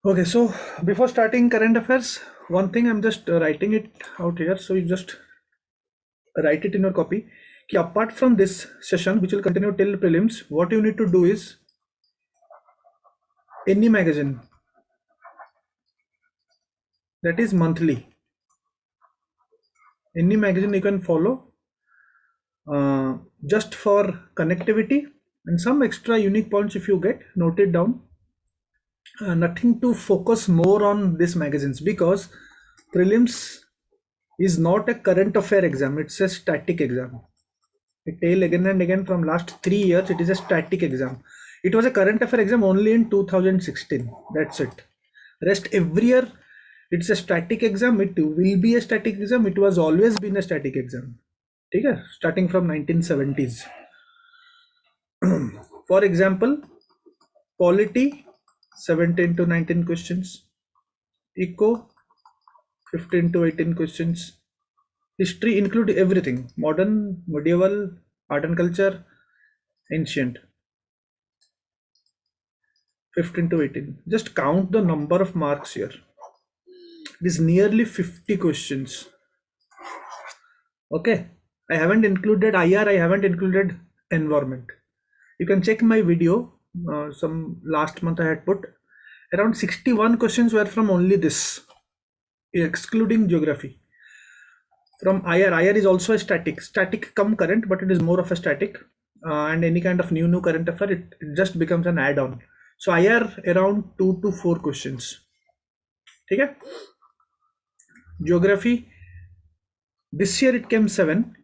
Okay, so before starting current affairs, one thing I'm just writing it out here. So you just write it in your copy. Ki apart from this session, which will continue till prelims, what you need to do is any magazine that is monthly, any magazine you can follow just for connectivity and some extra unique points if you get, note it down. Nothing to focus more on these magazines because prelims is not a current affair exam, it's a static exam. I tell again and again from last 3 years, it is a static exam. It was a current affair exam only in 2016. That's it. Rest every year, it's a static exam. It will be a static exam. It was always been a static exam. Okay? Starting from 1970s. For example, polity 17 to 19 questions, eco 15 to 18 questions, history include everything, modern, medieval, art and culture, ancient, 15 to 18. Just count the number of marks here. It is nearly 50 questions. Okay. I haven't included IR, I haven't included environment. You can check my video. Some last month I had put around 61 questions were from only this, excluding geography. From IR is also a static come current, but it is more of a static. And any kind of new current affair, it just becomes an add-on. So IR around 2 to 4 questions. Okay. Geography this year it came 7.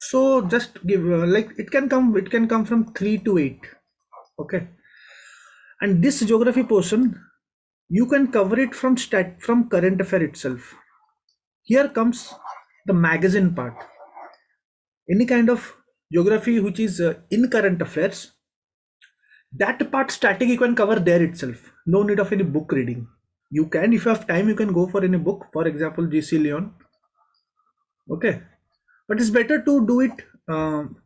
So just give like it can come from 3 to 8. Okay. And this geography portion you can cover it from current affair itself. Here comes the magazine part. Any kind of geography which is in current affairs, that part static you can cover there itself. No need of any book reading. You can, if you have time, you can go for any book, for example GC Leon. Okay, but it's better to do it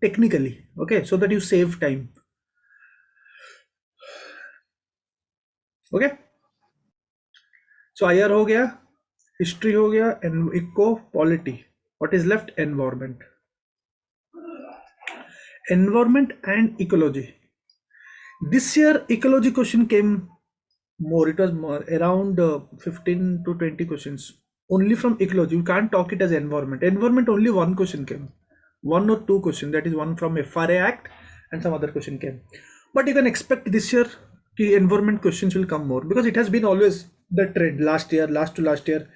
technically, okay, so that you save time. Okay, so IR हो गया, history हो गया, and eco, polity. What is left? Environment and ecology. This year ecology question came more. It was more around 15 to 20 questions only from ecology. You can't talk it as environment. Only one question came, 1 or 2 questions, that is one from FRA Act and some other question came. But you can expect this year the environment questions will come more because it has been always the trend. Last year, last year,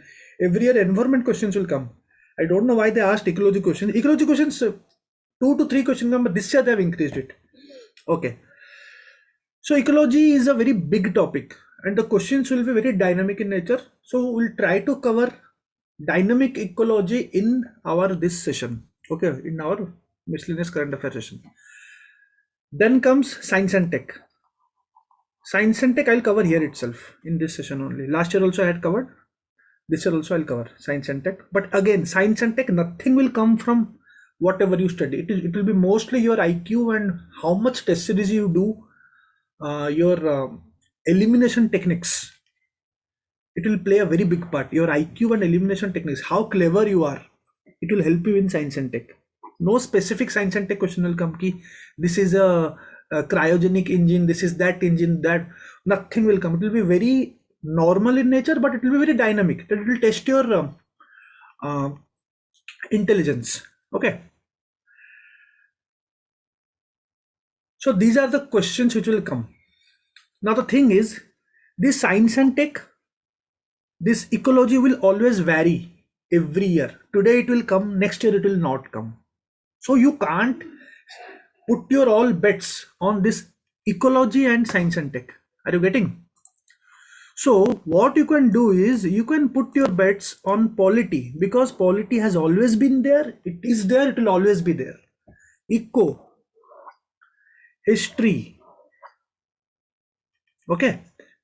every year environment questions will come. I don't know why they asked ecology questions 2 to 3 questions come, but this year they have increased it. Okay, so ecology is a very big topic and the questions will be very dynamic in nature. So we'll try to cover dynamic ecology in our this session. Okay, in our miscellaneous current affairs session. Then comes science and tech. Science and tech I'll cover here itself in this session only. Last year also I had covered. This year also I'll cover science and tech. But again, science and tech, nothing will come from whatever you study. It will be mostly your IQ and how much test series you do, your elimination techniques. It will play a very big part. Your IQ and elimination techniques, how clever you are, it will help you in science and tech. No specific science and tech question will come ki this is a cryogenic engine, this is that engine, that nothing will come. It will be very normal in nature, but it will be very dynamic. It will test your uh, intelligence. Okay. So these are the questions which will come. Now the thing is, this science and tech, this ecology will always vary every year. Today it will come, next year it will not come. So you can't put your all bets on this ecology and science and tech. Are you getting? So what you can do is you can put your bets on polity because polity has always been there. It is there. It will always be there. Eco, history, okay,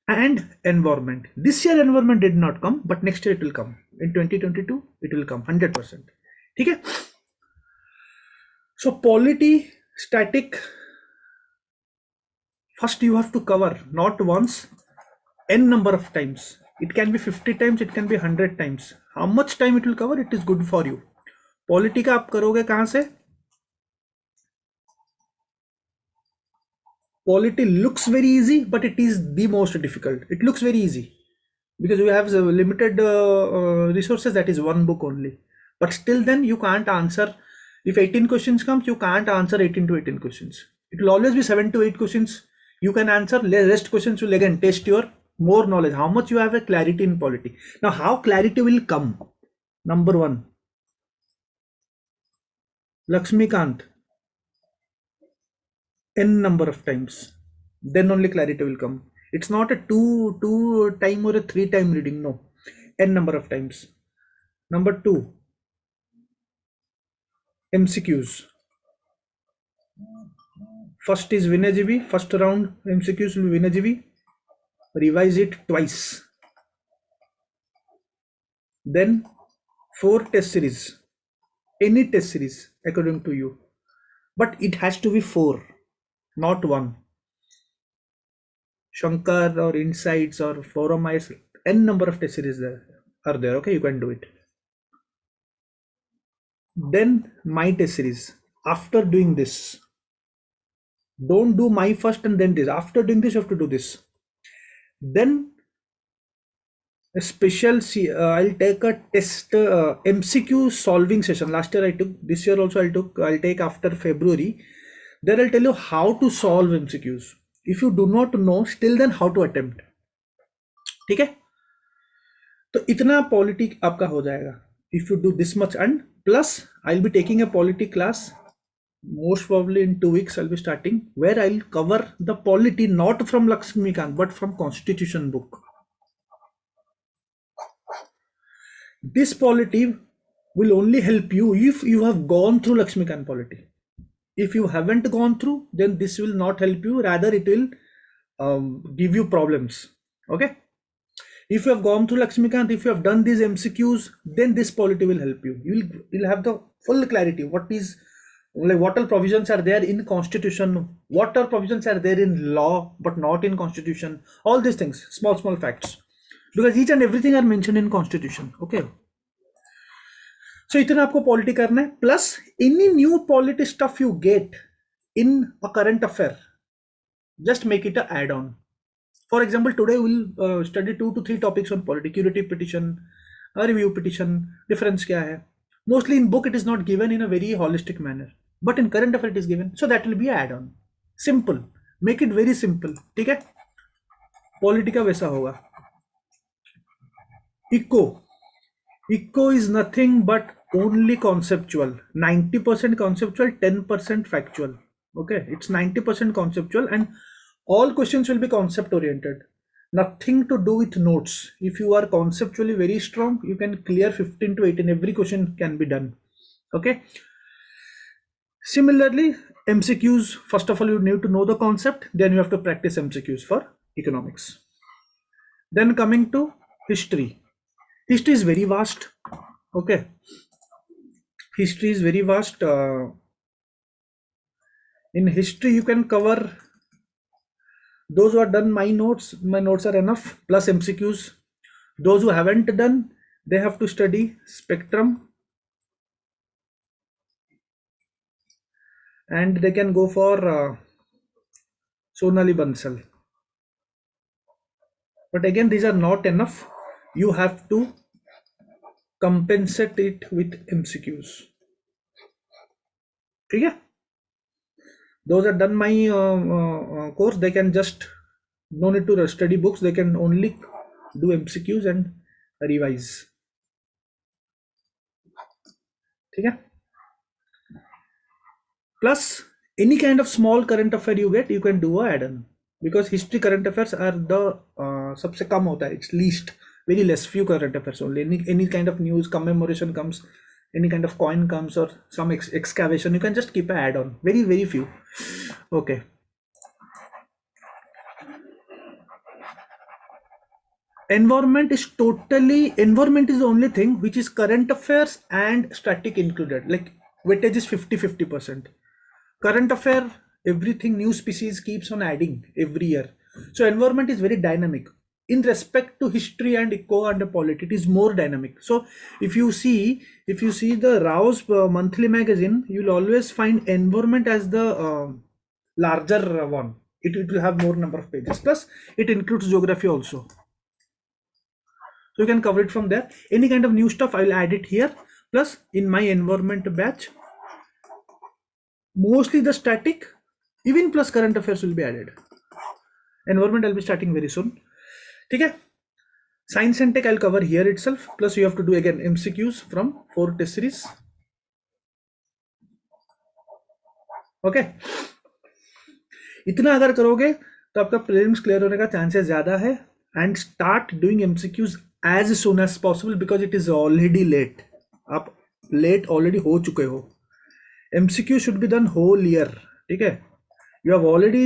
and environment. This year environment did not come, but next year it will come. In 2022, it will come 100%. Okay. So polity, static. First you have to cover not once, n number of times. It can be 50 times, it can be 100 times. How much time it will cover, it is good for you. Polity का आप करोगे कहाँ से? Polity looks very easy, but it is the most difficult. It looks very easy because we have limited resources. That is one book only. But still, then you can't answer. If 18 questions comes, you can't answer 18 to 18 questions. It will always be 7 to 8 questions. You can answer. Rest questions will again test your more knowledge. How much you have a clarity in polity. Now, how clarity will come? Number one, Lakshmikant. N number of times, then only clarity will come. It's not a two time or a three time reading, no, n number of times. Number two, MCQs. First is Vinajjivi, first round MCQs will be Vinajjivi, revise it twice. Then 4 test series, any test series according to you, but it has to be 4, not 1. Shankar or Insights or Forum IS, n number of test series there are there. Okay, you can do it. Then my test series. After doing this, don't do my first and then this. After doing this, you have to do this. Then a special I'll take a test MCQ solving session. Last year I took, this year also I'll take after February. There I'll tell you how to solve MCQs. If you do not know, still then how to attempt. ठीक है, तो इतना polity आपका हो जाएगा if you do this much. And plus I'll be taking a polity class most probably in 2 weeks. I'll be starting where I'll cover the polity not from Lakshmikant but from Constitution book. This polity will only help you if you have gone through Lakshmikant polity. If you haven't gone through, then this will not help you, rather it will give you problems. Okay, if you have gone through Lakshmikant, if you have done these MCQs, then this polity will help you. You'll have the full clarity. What is, like, what all provisions are there in Constitution, what all provisions are there in law but not in Constitution, all these things, small facts, because each and everything are mentioned in Constitution. Okay, so इतना आपको polity करना है. Plus any new polity stuff you get in a current affair, just make it a add-on. For example, today we'll study 2 to 3 topics on polity: curative petition, review petition, difference kya hai. Mostly in book it is not given in a very holistic manner, but in current affair it is given, so that will be add-on. Simple, make it very simple. ठीक है, polity का वैसा होगा. Eco is nothing but only conceptual. 90% conceptual, 10% factual. Okay, it's 90% conceptual and all questions will be concept oriented. Nothing to do with notes. If you are conceptually very strong, you can clear 15 to 18. Every question can be done. Okay. Similarly, MCQs, first of all, you need to know the concept, then you have to practice MCQs for economics. Then coming to history. History is very vast. Okay. History is very vast. In history, you can cover those who have done my notes are enough, plus MCQs. Those who haven't done, they have to study spectrum and they can go for Sonali Bansal. But again, these are not enough. You have to compensate it with MCQs. Okay? Those are done my course, they can just, no need to study books, they can only do MCQs and revise. Okay? Plus any kind of small current affair you get, you can do a add-on, because history current affairs are the सबसे कम होता है, it's least, very less, few current affairs only. Any kind of news, commemoration comes, any kind of coin comes or some excavation, you can just keep an add-on, very few. Okay, environment is the only thing which is current affairs and static included, like weightage is 50-50%. Current affair, everything, new species keeps on adding every year, so environment is very dynamic. in respect to history and eco and polity, it is more dynamic. So if you see the Rao's monthly magazine, you'll always find environment as the larger one. It will have more number of pages, plus it includes geography also, so you can cover it from there. Any kind of new stuff, I will add it here. Plus in my environment batch, mostly the static, even plus current affairs will be added. Environment I'll be starting very soon. Okay. Science and tech I'll cover here itself. Plus you have to do again MCQs from 4 test series. Okay. इतना अगर करोगे तो आपका prelims clear होने का chances ज़्यादा है. And start doing MCQs as soon as possible because it is already late. आप लेट ऑलरेडी हो चुके हो. MCQ should be done whole year. ठीक है. You have already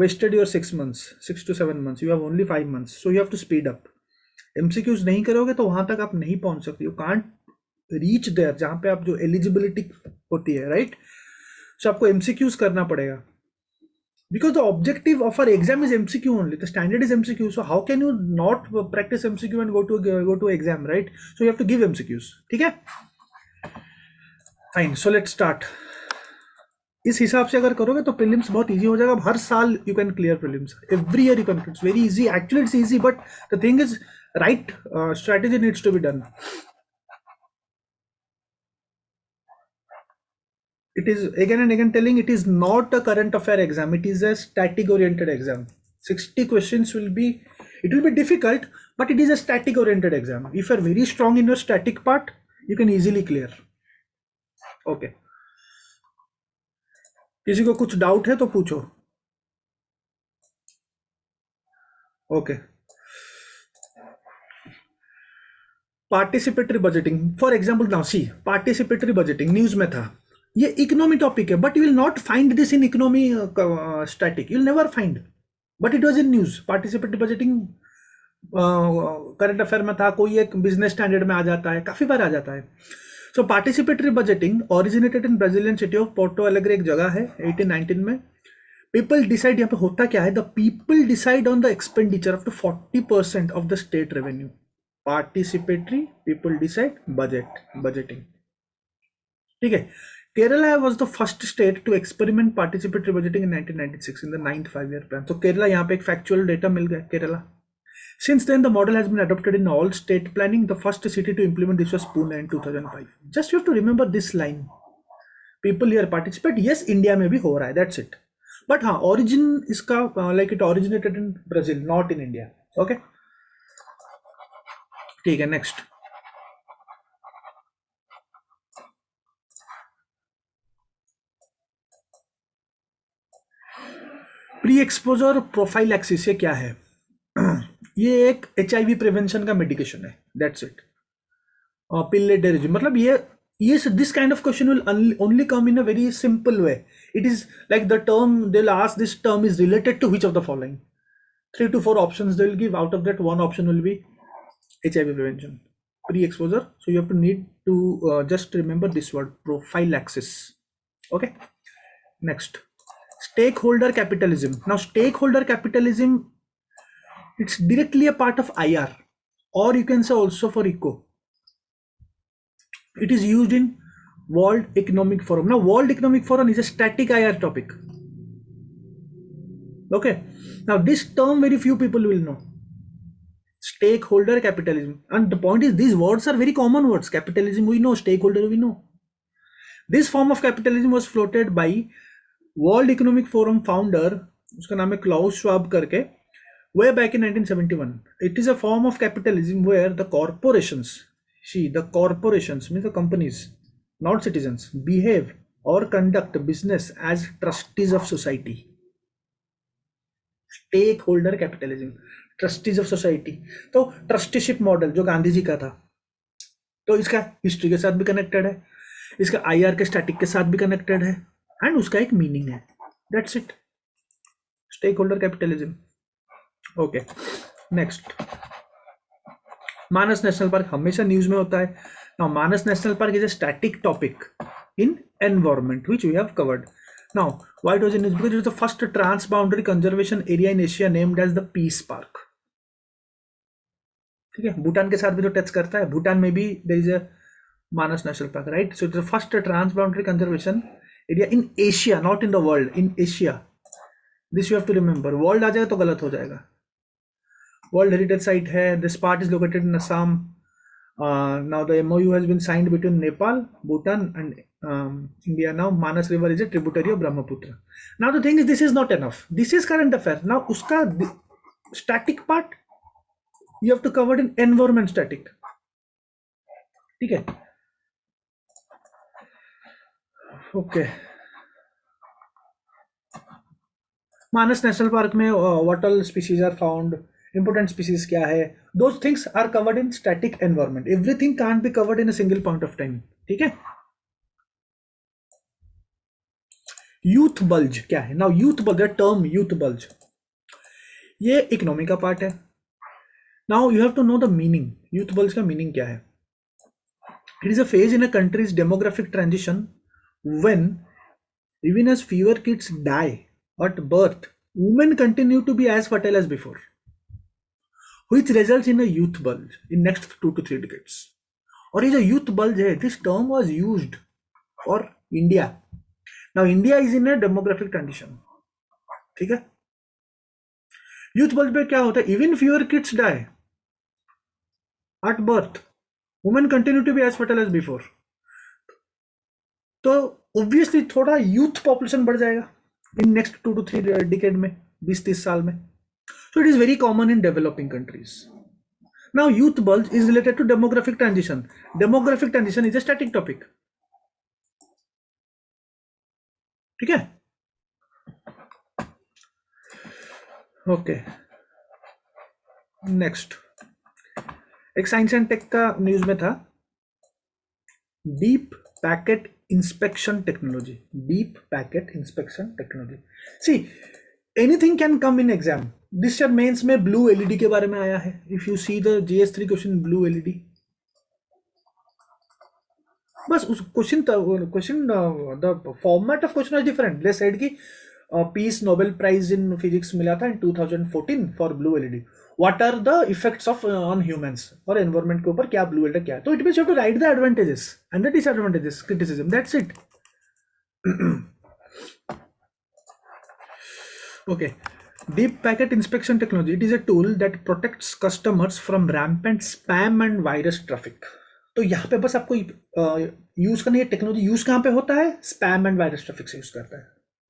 wasted your 6 months, 6 to 7 months. You have only 5 months. So you have to speed up. MCQs नहीं करोगे तो वहां तक आप नहीं पहुंच सकते. You can't reach there जहां पे आप जो एलिजिबिलिटी होती है, राइट. सो आपको MCQs करना पड़ेगा. Because the objective of our exam is MCQ only. The standard is MCQ. So how can you not practice MCQ and go to exam, right? So you have to give MCQs. ठीक है? Fine. So let's start. इस हिसाब से अगर करोगे तो prelims बहुत easy हो जाएगा. हर साल you can clear prelims. Every year you can. It's very easy. Actually it's easy, but the thing is right strategy needs to be done. It is again and again telling, it is not a current affair exam. It is a static oriented exam. 60 questions will be, it will be difficult, but it is a static oriented exam. If you are very strong in your static part, you can easily clear. Okay. किसी को कुछ doubt है तो पूछो. Okay. Participatory budgeting for example. Now see, participatory budgeting news में था. ये economy topic है, but you will not find this in economy static. You will never find, but it was in news. Participatory budgeting current affair में था. कोई एक business standard में आ जाता है, काफी बार आ जाता है. So participatory budgeting originated in Brazilian city of Porto Alegre, एक जगह है 1819 में. पीपल डिसाइड, यहाँ पे होता क्या है, the people decide on the expenditure up to 40% of the state revenue. Participatory, people decide, budgeting. ठीक है. Kerala was the first state to experiment participatory budgeting in 1996 in the 9th 5-year plan. So Kerala, यहाँ पे एक factual data मिल गया. Kerala. Since then, the model has been adopted in all state planning. The first city to implement this was Pune in 2005. Just you have to remember this line. People here participate. Yes, India में भी हो रहा है. That's it. But हाँ, origin इसका like it originated in Brazil, not in India. Okay. ठीक है. Next. Pre exposure prophylaxis, ये क्या है? ये एक HIV प्रिवेंशन का मेडिकेशन है. That's it. पिल्लेडेरिज्म मतलब ये this kind of question will only come in a very simple way. It is like the term they will ask, this term is related to which of the following. 3 to 4 options they will give. Out of that, one option will be HIV prevention, pre-exposure. So you have to need to just remember this word, prophylaxis. Okay. Next, stakeholder capitalism. Now stakeholder capitalism, it's directly a part of IR, or you can say also for ECO. It is used in World Economic Forum. Now World Economic Forum is a static IR topic. Okay. Now this term very few people will know. Stakeholder capitalism. And the point is, these words are very common words. Capitalism we know, stakeholder we know. This form of capitalism was floated by World Economic Forum founder, उसका नाम है Klaus Schwab करके, way back in 1971. It is a form of capitalism where the corporations, the corporations means the companies, not citizens, behave or conduct business as trustees of society. Stakeholder capitalism, trustees of society. तो trusteeship model जो गांधी जी का था, तो इसका history के साथ भी connected है, इसका IR के स्टैटिक के साथ भी कनेक्टेड है, एंड उसका एक मीनिंग है. That's it. Stake holder capitalism. Okay. Next, Manas national park हमेशा न्यूज में होता है. Now Manas national park is a static topic in environment which we have covered. Now, why it was in news? Because it was the first transboundary conservation area in Asia named as the Peace Park. ठीक है, भूटान के साथ भी तो touch करता है, भूटान में भी there is a Manas national park, right? So it's the first transboundary conservation area in Asia, not in the world, in Asia. This you have to remember, world आ जाएगा तो गलत हो जाएगा। वर्ल्ड हेरिटेज साइट है, this part is located in Assam. Now the MOU has been signed between Nepal, Bhutan, and India. Now Manas River is a tributary of Brahmaputra. Now the thing is, this is not enough. This is current affair. Now uska static part you have to cover in environment static. ठीक है, okay. Manas national park में what all species are found, important species क्या है, those things are covered in static environment. Everything can't be covered in a single point of time, ठीक है। Youth bulge क्या है? Now youth bulge, term youth bulge, ये economy का part है। Now you have to know the meaning, youth bulge का meaning क्या है? It is a phase in a countries demographic transition when even as fewer kids die at birth, women continue to be as fertile as before, which results in a youth bulge in next 2 to 3 decades. और ये जो youth bulge है, this term was used for India. Now India is in a demographic transition, ठीक है। youth bulge पे क्या होता है? even fewer kids die at birth, women continue to be as fertile as before. तो obviously थोड़ा youth population बढ़ जाएगा इन नेक्स्ट 2 to 3 डिकेड में, 20-30 साल में। So it is very common in developing countries. Now youth bulge is related to demographic transition. Demographic transition is a static topic. ठीक है, okay. Next एक science and take का news में था, deep packet inspection technology, deep packet inspection technology. See, anything can come in exam. This year mains में blue LED के बारे में आया है. If you see the GS3 question, blue LED, बस उस question the format of question was different. They said कि Peace Nobel Prize in Physics मिला था in 2014 for blue LED. What are the effects of on humans और environment के ऊपर क्या blue LED क्या है? तो it means you have to write the advantages and the disadvantages, criticism. That's it. Okay. Deep packet inspection technology. It is a tool that protects customers from rampant spam and virus traffic. तो यहाँ पे बस आपको use करना, ये technology use कहाँ पे होता है? स्पैम एंड वायरस ट्रैफिक से यूज करता है,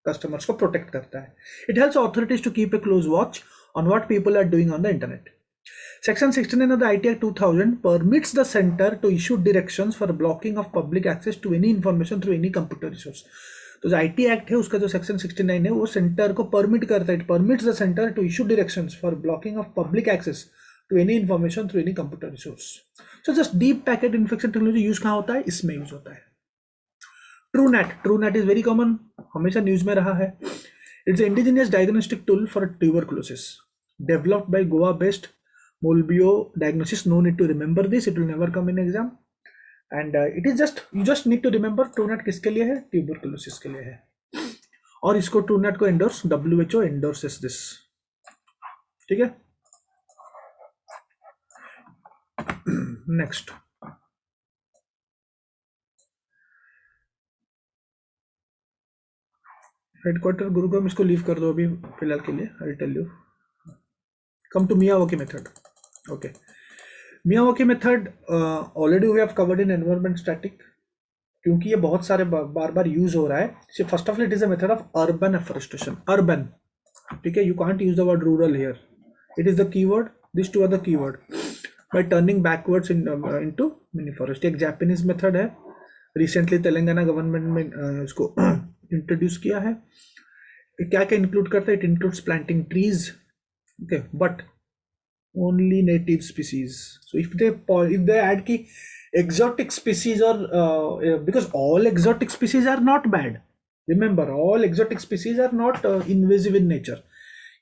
कस्टमर्स को प्रोटेक्ट करता है। It helps authorities to keep a close watch on what people are doing on the internet. Section 69 of the IT Act 2000 permits the center to issue directions for blocking of public access to any information through any computer resource. तो जो IT Act है उसका जो section 69 है वो centre को permit करता है, it permits the centre to issue directions for blocking of public access to any information through any computer resource. So just deep packet infection technology use कहाँ होता है? इसमें यूज होता है। TrueNAT इज वेरी कॉमन, हमेशा news में रहा है। It's an indigenous diagnostic tool for tuberculosis, developed by Goa-based Molbio Diagnosis. No need to remember this; it will never come in exam. And it is just you just need to remember TrueNAT किसके लिए है? Tuberculosis के लिए है। और इसको TrueNAT को endorse, WHO endorses this. ठीक है। Next. हेडक्वार्टर गुरुग्राम, इसको लीव कर दो अभी फिलहाल के लिए। I tell you, come to Miyawaki method. Okay, Miyawaki method already we have covered in environment static, क्योंकि ये बहुत सारे बार बार यूज हो रहा है। First of all it is a method of urban afforestation, urban, ठीक है। You can't use the word rural here, it is the keyword, this two are the keyword, by turning backwards into mini forest. एक Japanese method है, recently Telangana government में इसको introduce किया है। क्या क्या इंक्लूड करता है? It includes planting trees, okay, but only native species. So if they add की exotic species, or because all exotic species are not bad, remember all exotic species are not invasive in nature.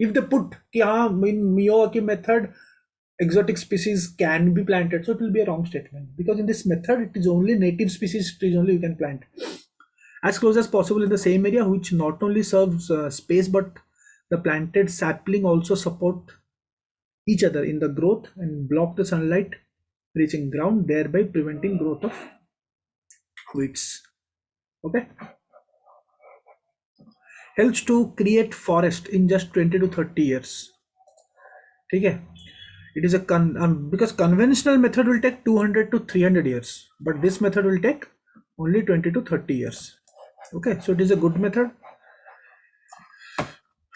If they put कि हाँ in Miyawaki method exotic species can be planted, so it will be a wrong statement, because in this method it is only native species trees only you can plant as close as possible in the same area, which not only serves space but the planted sapling also support each other in the growth and block the sunlight reaching ground, thereby preventing growth of weeds. Okay, helps to create forest in just 20 to 30 years. Okay, it is a because conventional method will take 200 to 300 years, but this method will take only 20 to 30 years. Okay, so it is a good method.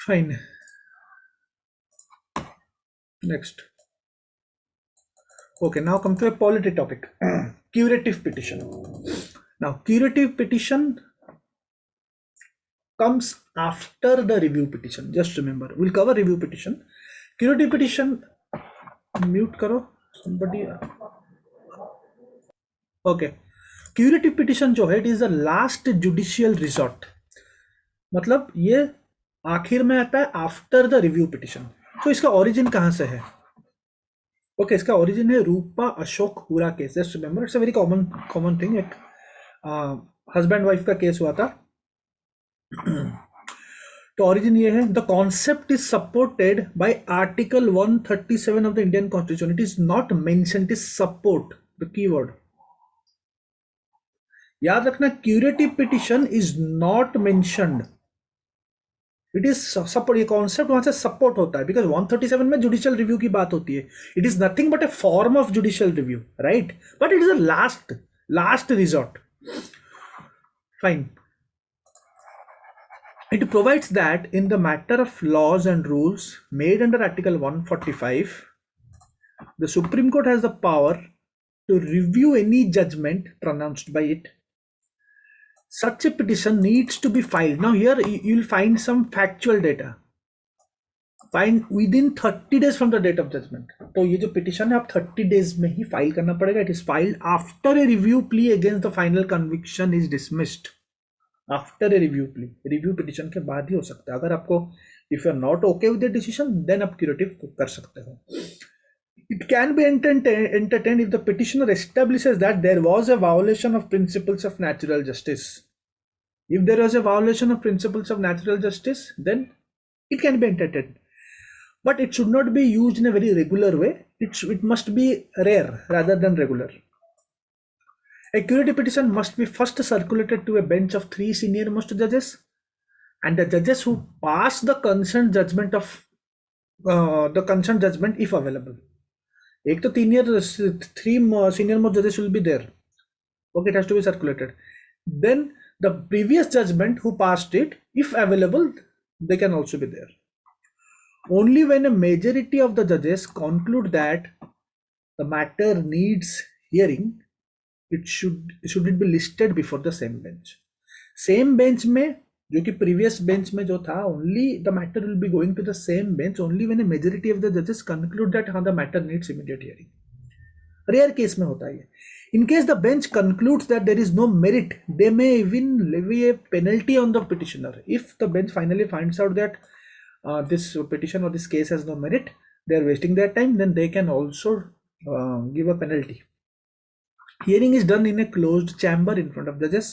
Fine. Next. Okay, now come to a polity topic. Curative petition. Now, curative petition comes after the review petition. Just remember, we'll cover review petition. Curative petition, mute karo somebody. Okay, curative petition जो है, it is the last judicial resort. मतलब ये आखिर में आता है after the review petition. तो इसका ओरिजिन कहाँ से है? ओके, इसका ओरिजिन है Rupa Ashok Hurra case. Just remember, it's a very common thing. एक हस्बैंड वाइफ का केस हुआ था. तो ओरिजिन ये है. The concept is supported by article 137 of the Indian constitution. It is not mentioned, it is support, the keyword. याद रखना, curative petition is not mentioned, it is support. ये concept वहां से सपोर्ट होता है, बिकॉज 137 में जुडिशियल रिव्यू की बात होती है. It is nothing but A form of judicial review, right? But it is a last resort. Fine. It provides that in the matter of laws and rules made under Article 145, the Supreme Court has the power to review any judgment pronounced by it. Such a petition needs to be filed. Now here you will find some factual data. Find within 30 days from the date of judgment. तो ये जो petition है, आप 30 days में ही file करना पड़ेगा. It is filed after a review plea against the final conviction is dismissed. After a review plea, review petition के बाद ही हो सकता है. अगर आपको if you are not okay with the decision, then आप क्यूरेटिव कर सकते हो. It can be entertained if the petitioner establishes that there was a violation of principles of natural justice. If there was a violation of principles of natural justice, then it can be entertained, but it should not be used in a very regular way. It must be rare rather than regular. A curative petition must be first circulated to a bench of 3 senior-most judges, and the judges who pass the concerned judgment if available. एक तो 3 senior-most judges will be there. Okay, it has to be circulated. Then the previous judgment who passed it, if available, they can also be there. Only when a majority of the judges conclude that the matter needs hearing, it should it be listed before the same bench. Same bench में, जो कि previous bench में जो था, only the matter will be going to the same bench only when a majority of the judges conclude that हाँ, the matter needs immediate hearing. Rare case में होता है ये. In case the bench concludes that there is no merit, they may even levy a penalty on the petitioner. If the bench finally finds out that this petition or this case has no merit, they are wasting their time, then they can also give a penalty. Hearing is done in a closed chamber in front of judges,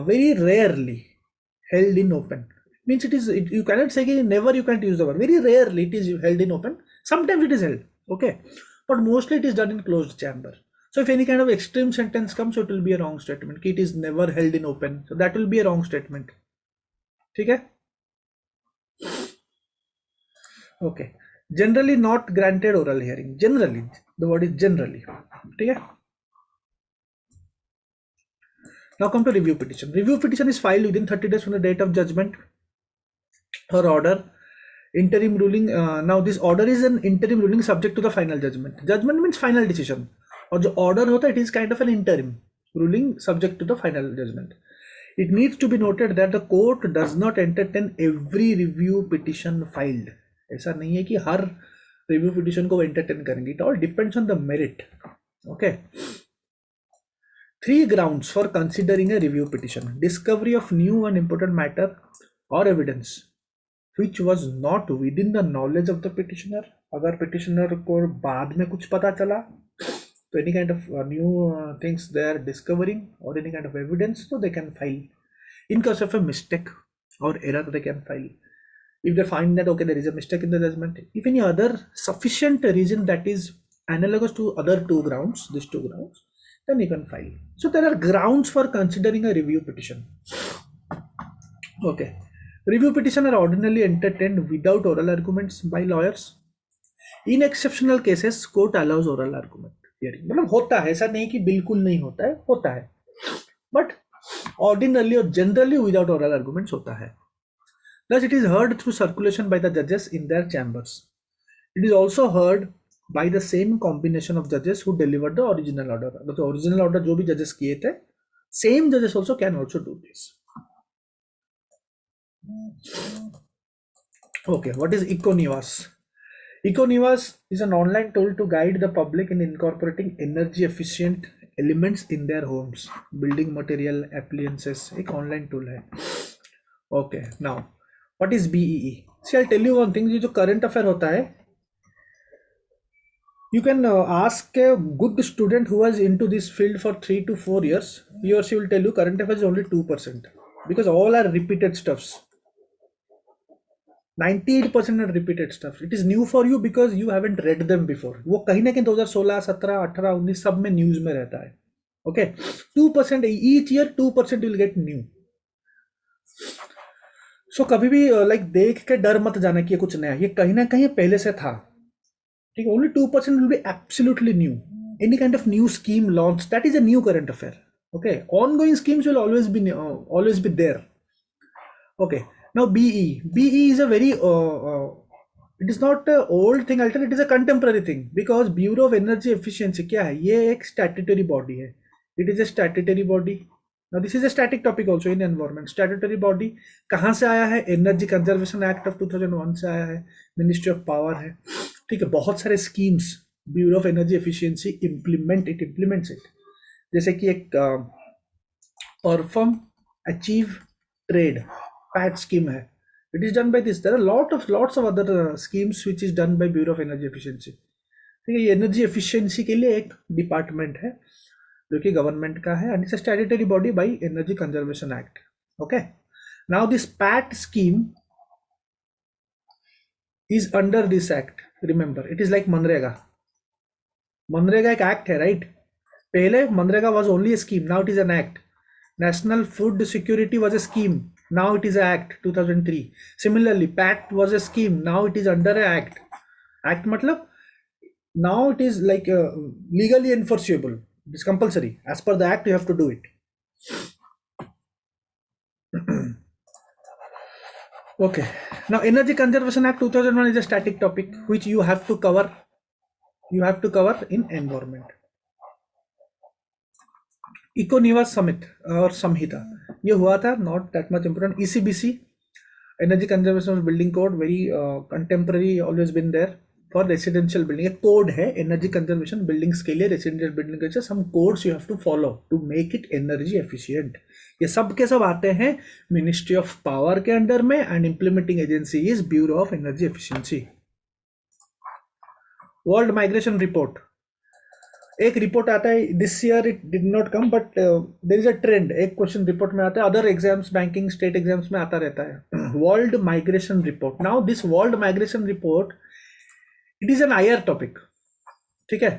very rarely held in open. Means you cannot say never, you can't use the word. Very rarely it is held in open. Sometimes it is held, okay, but mostly it is done in closed chamber. So if any kind of extreme sentence comes, so it will be a wrong statement. It is never held in open, so that will be a wrong statement. Okay. Okay. Generally not granted oral hearing. Generally, the word is generally. Okay. Now come to review petition. Review petition is filed within 30 days from the date of judgment or order. Interim ruling. Now this order is an interim ruling subject to the final judgment. Judgment means final decision. और जो order होता है, it is kind of an interim ruling subject to the final judgment. It needs to be noted that the court does not entertain every review petition filed. ऐसा नहीं है कि हर review petition को entertain करेंगे. It all depends on the merit. Okay. 3 grounds for considering a review petition: discovery of new and important matter or evidence which was not within the knowledge of the petitioner. अगर petitioner को बाद में कुछ पता चला, so any kind of new things they are discovering or any kind of evidence, so they can file. In case of a mistake or error, they can file. If they find that okay, there is a mistake in the judgment, if any other sufficient reason that is analogous to other two grounds, these two grounds, then you can file. So there are grounds for considering a review petition. Okay, review petition are ordinarily entertained without oral arguments by lawyers. In exceptional cases, court allows oral argument hearing. मतलब होता है, ऐसा नहीं कि बिल्कुल नहीं होता है, but ordinarily or generally without oral arguments होता है. Thus, it is heard through circulation by the judges in their chambers. It is also heard by the same combination of judges who delivered the original order. The original order जो भी judges किए थे, same judges also can also do this. Okay, what is EcoNivas? EcoNivas is an online tool to guide the public in incorporating energy efficient elements in their homes, building material, appliances. एक online tool है. Okay, now what is BEE? See, I'll tell you one thing. ये जो current affair होता है, you can ask a good student who was into this field for 3 to 4 years. He or she will tell you current affairs is only 2% because all are repeated stuffs. 98% are repeated stuff. It is new for you because you haven't read them before. वो कहीं ना कहीं 2016, 17, 18, 19 सब में news में रहता है. Okay, 2% each year, 2% will get new. So कभी भी like देख के डर मत जाना कि ये कुछ नया, ये कहीं ना कहीं पहले से था. ठीक है, only 2% will be absolutely new. Any kind of new scheme launched, that is a new current affair. Okay, ongoing schemes will always be there. Okay, now BE is a very it is not an old thing. I'll tell you, it is a contemporary thing because Bureau of Energy Efficiency क्या है? ये एक statutory body है. It is a statutory body. Now this is a static topic also in environment. Statutory body कहाँ से आया है? Energy Conservation Act of 2001 से आया है. Ministry of Power है. ठीक है, बहुत सारे schemes Bureau of Energy Efficiency implements it. जैसे कि एक perform, achieve, trade, PAT scheme है. It is done by this. There are lots of other schemes which is done by Bureau of Energy Efficiency. ठीक है, ये energy efficiency के लिए एक डिपार्टमेंट है जो कि गवर्नमेंट का है, and it's a statutory body by energy conservation act. Okay, now this PAT scheme is under this act. Remember, it is like MNREGA. MNREGA एक एक्ट है, राइट? पहले MNREGA was only a scheme, now it is an act. National food security was a scheme, now it is a act 2003. Similarly, PAT was a scheme, now it is under a act. Act matlab now it is like legally enforceable. It is compulsory. As per the act you have to do it. Okay, now Energy Conservation Act 2001 is a static topic which you have to cover in environment. EcoNivas Summit और संहिता ये हुआ था, not that much important. ECBC, Energy Conservation Building Code, very contemporary, always been there for residential building. एक code है energy conservation buildings के लिए, residential building के लिए some codes you have to follow to make it energy efficient. ये सब के सब आते हैं Ministry of Power के अंडर में, and implementing agency is Bureau of Energy Efficiency. World Migration Report, एक रिपोर्ट आता है. This year it did not come, but there is a trend. एक क्वेश्चन रिपोर्ट में आता है, other exams, banking, state exams में आता रहता है. World Migration Report. Now this World Migration Report, it is an IR topic. ठीक है,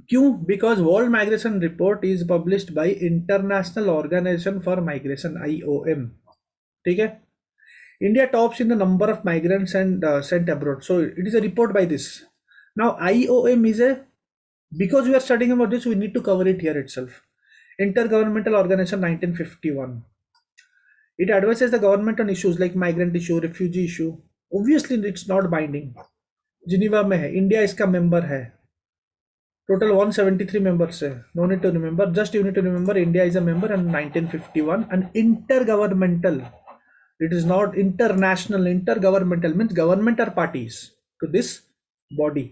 क्यों? Because World Migration Report is published by International Organization for Migration, IOM. ठीक है, India tops in the number of migrants and sent abroad. So it is a report by this. Now IOM is a, because we are studying about this, we need to cover it here itself. Intergovernmental Organization 1951. It advises the government on issues like migrant issue, refugee issue. Obviously it's not binding. Geneva में है, India इसका member है. Total 173 members है. No need to remember, just you need to remember India is a member and 1951. And intergovernmental, it is not international. Intergovernmental means government are parties to this body.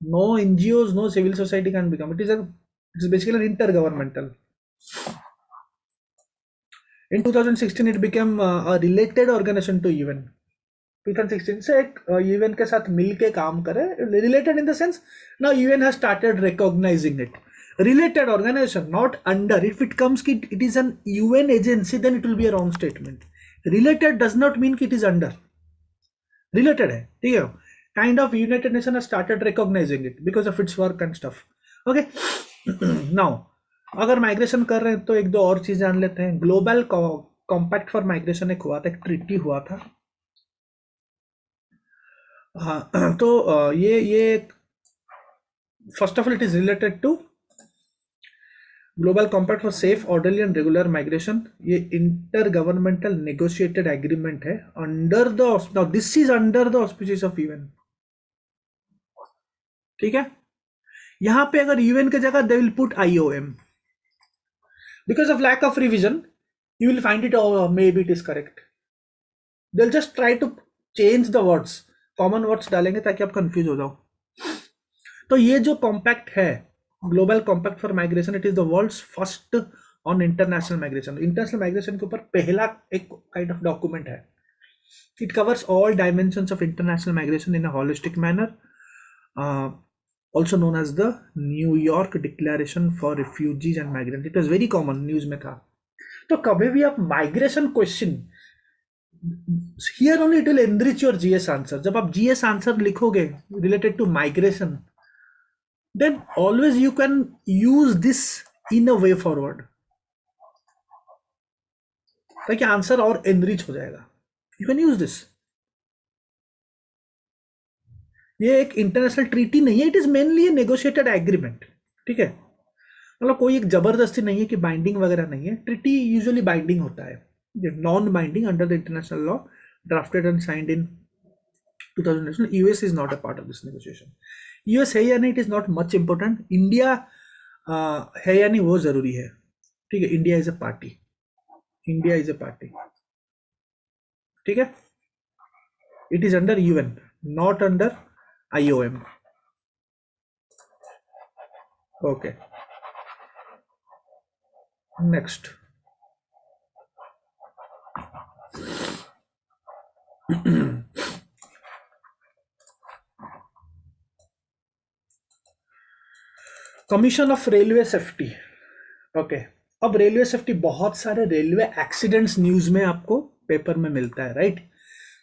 No NGOs, no civil society can become. It is basically an intergovernmental. In 2016 it became a related organization to UN. 2016 से एक UN के साथ मिलके काम करे. Related in the sense now UN has started recognizing it. Related organization, not under. If it comes it is an UN agency, then it will be a wrong statement. Related does not mean कि it is under, related है, ठीक है। Kind of United nation has started recognising it because of its work and stuff. Okay, now अगर migration कर रहे हैं तो एक दो और चीज जान लेते हैं। ग्लोबल कॉम्पैक्ट फॉर माइग्रेशन एक हुआ था, एक ट्रीटी हुआ था। हाँ, तो ये first of all it is related to global compact for safe orderly and regular migration. ये इंटर गवर्नमेंटल नेगोशिएटेड एग्रीमेंट है under the, this is under the auspicious of UN, ठीक है। यहां पे अगर यूएन की जगह they will put IOM, because of lack of revision you will find it, oh, maybe it is correct. They'll just try to change the words, common words डालेंगे ताकि आप कंफ्यूज हो जाओ। तो ये जो कॉम्पैक्ट है, global compact for migration, it is the world's first on international migration. International migration के ऊपर पहला एक काइंड ऑफ डॉक्यूमेंट है। It covers all dimensions of international migration in a holistic manner, also known as the New York Declaration for Refugees and Migrants. It was very common, news में था। तो कभी भी आप migration question, here only it will enrich your GS answer. जब आप GS answer लिखोगे related to migration, then always you can use this in a way forward, ताकि आंसर और एनरिच हो जाएगा। You can use this. ये एक international treaty नहीं है, it is mainly a negotiated agreement, ठीक है। मतलब कोई एक जबरदस्ती नहीं है कि बाइंडिंग वगैरह नहीं है। ट्रीटी यूजुअली बाइंडिंग होता है, non binding under the international law, drafted and signed in 2000। US is not a part of this negotiation. US है या नहीं, it is not much important. India है या नहीं वो जरूरी है, ठीक है। India is a party, India is a party, ठीक है। It is under UN, not under IOM. Okay, next. Commission of railway safety. Okay, अब रेलवे सेफ्टी, बहुत सारे रेलवे एक्सीडेंट्स न्यूज में आपको पेपर में मिलता है, राइट।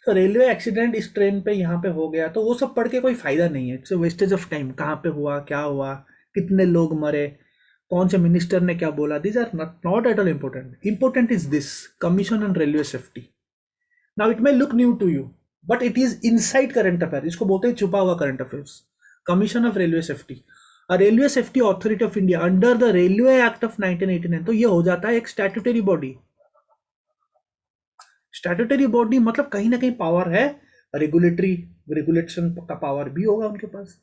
तो रेलवे एक्सीडेंट इस ट्रेन पे यहाँ पे हो गया, तो वो सब पढ़ के कोई फायदा नहीं है। It's wastage of time. कहाँ पे हुआ, क्या हुआ, कितने लोग मरे, कौन से मिनिस्टर ने क्या बोला, these are not at all important. Important is this commission on railway safety. Now it may look new to you, but it is inside current affair. इसको बोलते हैं छुपा हुआ current affairs. Commission of railway safety, railway safety authority of India under the railway act of 1989। तो ये हो जाता है एक स्टैट्यूटरी बॉडी। स्टैट्यूटरी बॉडी मतलब कहीं ना कहीं पावर है, रेगुलेटरी, रेगुलेशन का पावर भी होगा उनके पास।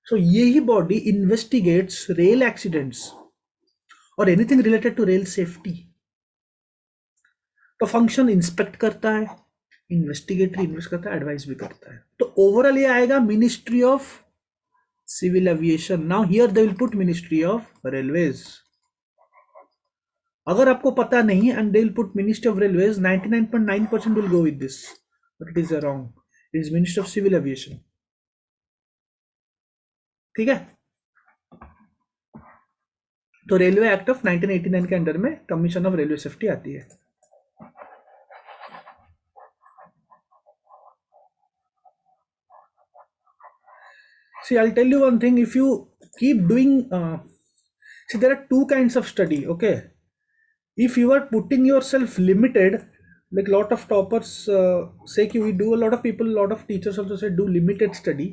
सो यही बॉडी इन्वेस्टिगेट्स रेल एक्सीडेंट्स और anything related to rail safety. तो फंक्शन इंस्पेक्ट करता है, इन्वेस्टिगेटरी, इन्वेस्ट करता है, एडवाइस भी करता है। तो ओवरऑल ये आएगा ministry of civil aviation. Now here they will put ministry of railways. अगर आपको पता नहीं and they will put ministry of railways, 99.9% will go with this, but it is wrong. It is ministry of civil aviation, ठीक है। तो railway act of 1989 के under में commission of railway safety आती है। See, I'll tell you one thing. If you keep doing, see, there are two kinds of study. Okay, if you are putting yourself limited, like lot of toppers say, कि we do, a lot of people, a lot of teachers also say do limited study.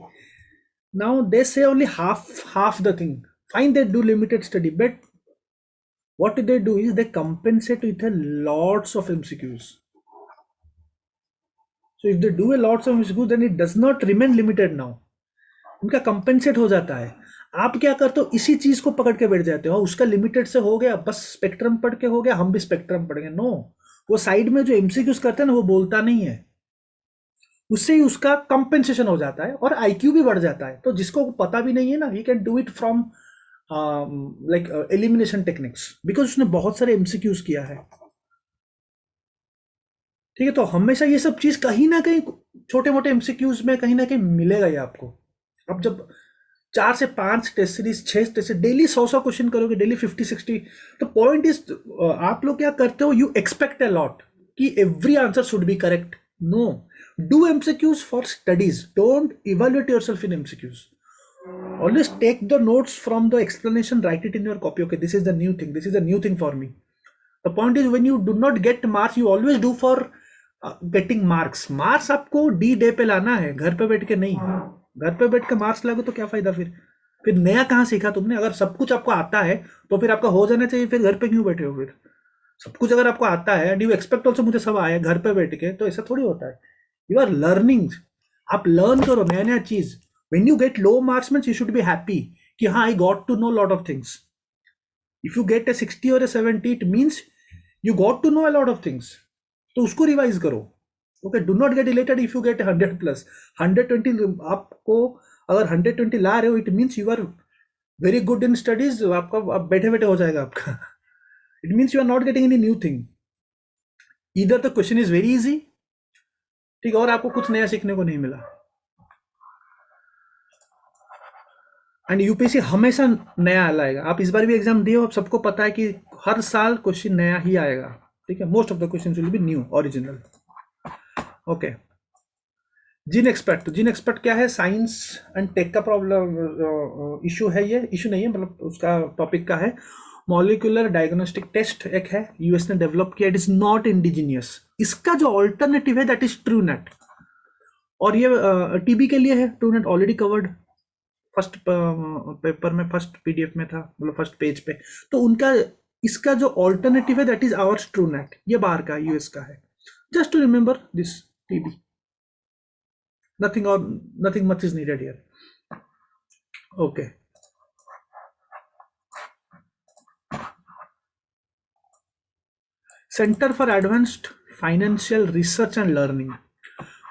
Now they say only half the thing. Fine, they do limited study, but what they do is they compensate with a lots of MCQs. So if they do a lots of MCQs, then it does not remain limited now. उनका compensate हो जाता है। आप क्या करते हो, इसी चीज को पकड़ के बैठ जाते हो, उसका लिमिटेड से हो गया, बस स्पेक्ट्रम पढ़ के हो गया, हम भी स्पेक्ट्रम पढ़ेंगे। नो, वो साइड में जो एमसीक्यूज करते हैं ना, वो बोलता नहीं है, उससे ही उसका कंपेंसेशन हो जाता है और आईक्यू भी बढ़ जाता है। तो जिसको पता भी नहीं है ना, he can do it from like elimination techniques, because उसने बहुत सारे एमसीक्यूज किया है, ठीक है। तो हमेशा ये सब चीज कहीं ना कहीं छोटे मोटे एमसीक्यूज में कहीं ना कहीं मिलेगा ये आपको। अब जब 4 से 5 test series, 6 test series, daily 100 question करोगे, डेली 50-60, तो पॉइंट इज, आप लोग क्या करते हो, यू एक्सपेक्ट अ लॉट कि every answer should be correct. No, do MCQs for studies, don't evaluate yourself in MCQs. Always take the notes from the explanation, write it in your copy. Okay, this is the new thing, this is a new thing for me. The point is, when you do not get marks, you always do for getting marks आपको D day पे लाना है, घर पे बैठ के नहीं. घर पे बैठ के मार्क्स लागो तो क्या फायदा? फिर नया कहाँ सीखा तुमने? अगर सब कुछ आपको आता है तो फिर आपका हो जाना चाहिए, फिर घर पे क्यों बैठे हो? फिर सब कुछ अगर आपको आता है एंड यू एक्सपेक्ट ऑल्सो मुझे सब आया घर पे बैठ के, तो ऐसा थोड़ी होता है. यू आर लर्निंग, आप लर्न करो नया नया चीज. When you get low marks means you should be happy कि हाँ, I got to know lot of things. If you get a 60 or a 70, it means you got to know a lot of things. तो उसको revise करो. Okay, do not get elated if you get 100 plus 120. आपको अगर 120 ला रहे हो, it means you are very good in studies. आपका आप बैठे बैठे हो जाएगा आपका. It means you are not getting any new thing. इधर the question is very easy, ठीक है, और आपको कुछ नया सीखने को नहीं मिला. एंड यूपीएससी हमेशा नया लाएगा. आप इस बार भी एग्जाम दिए हो, आप सबको पता है कि हर साल क्वेश्चन नया ही आएगा. ठीक है, most of the question will be new, original. Okay, gene expert. तो जीन एक्सपर्ट क्या है? साइंस एंड टेक का प्रॉब्लम इशू है. ये इशू नहीं है, मतलब उसका टॉपिक का है. मॉलिक्यूलर डायग्नोस्टिक टेस्ट एक है, यूएस ने डेवलप किया. It is not indigenous. इसका जो ऑल्टरनेटिव है दैट इज ट्रूनेट. और ये टीबी के लिए है. Truenat already covered first paper में, फर्स्ट पीडीएफ में था, मतलब फर्स्ट पेज पे. तो उनका इसका जो ऑल्टरनेटिव है दैट इज आवर्स ट्रूनेट. ये बाहर का यूएस का है. Just to remember this TB. Nothing much is needed here. Okay. Centre for advanced financial research and learning.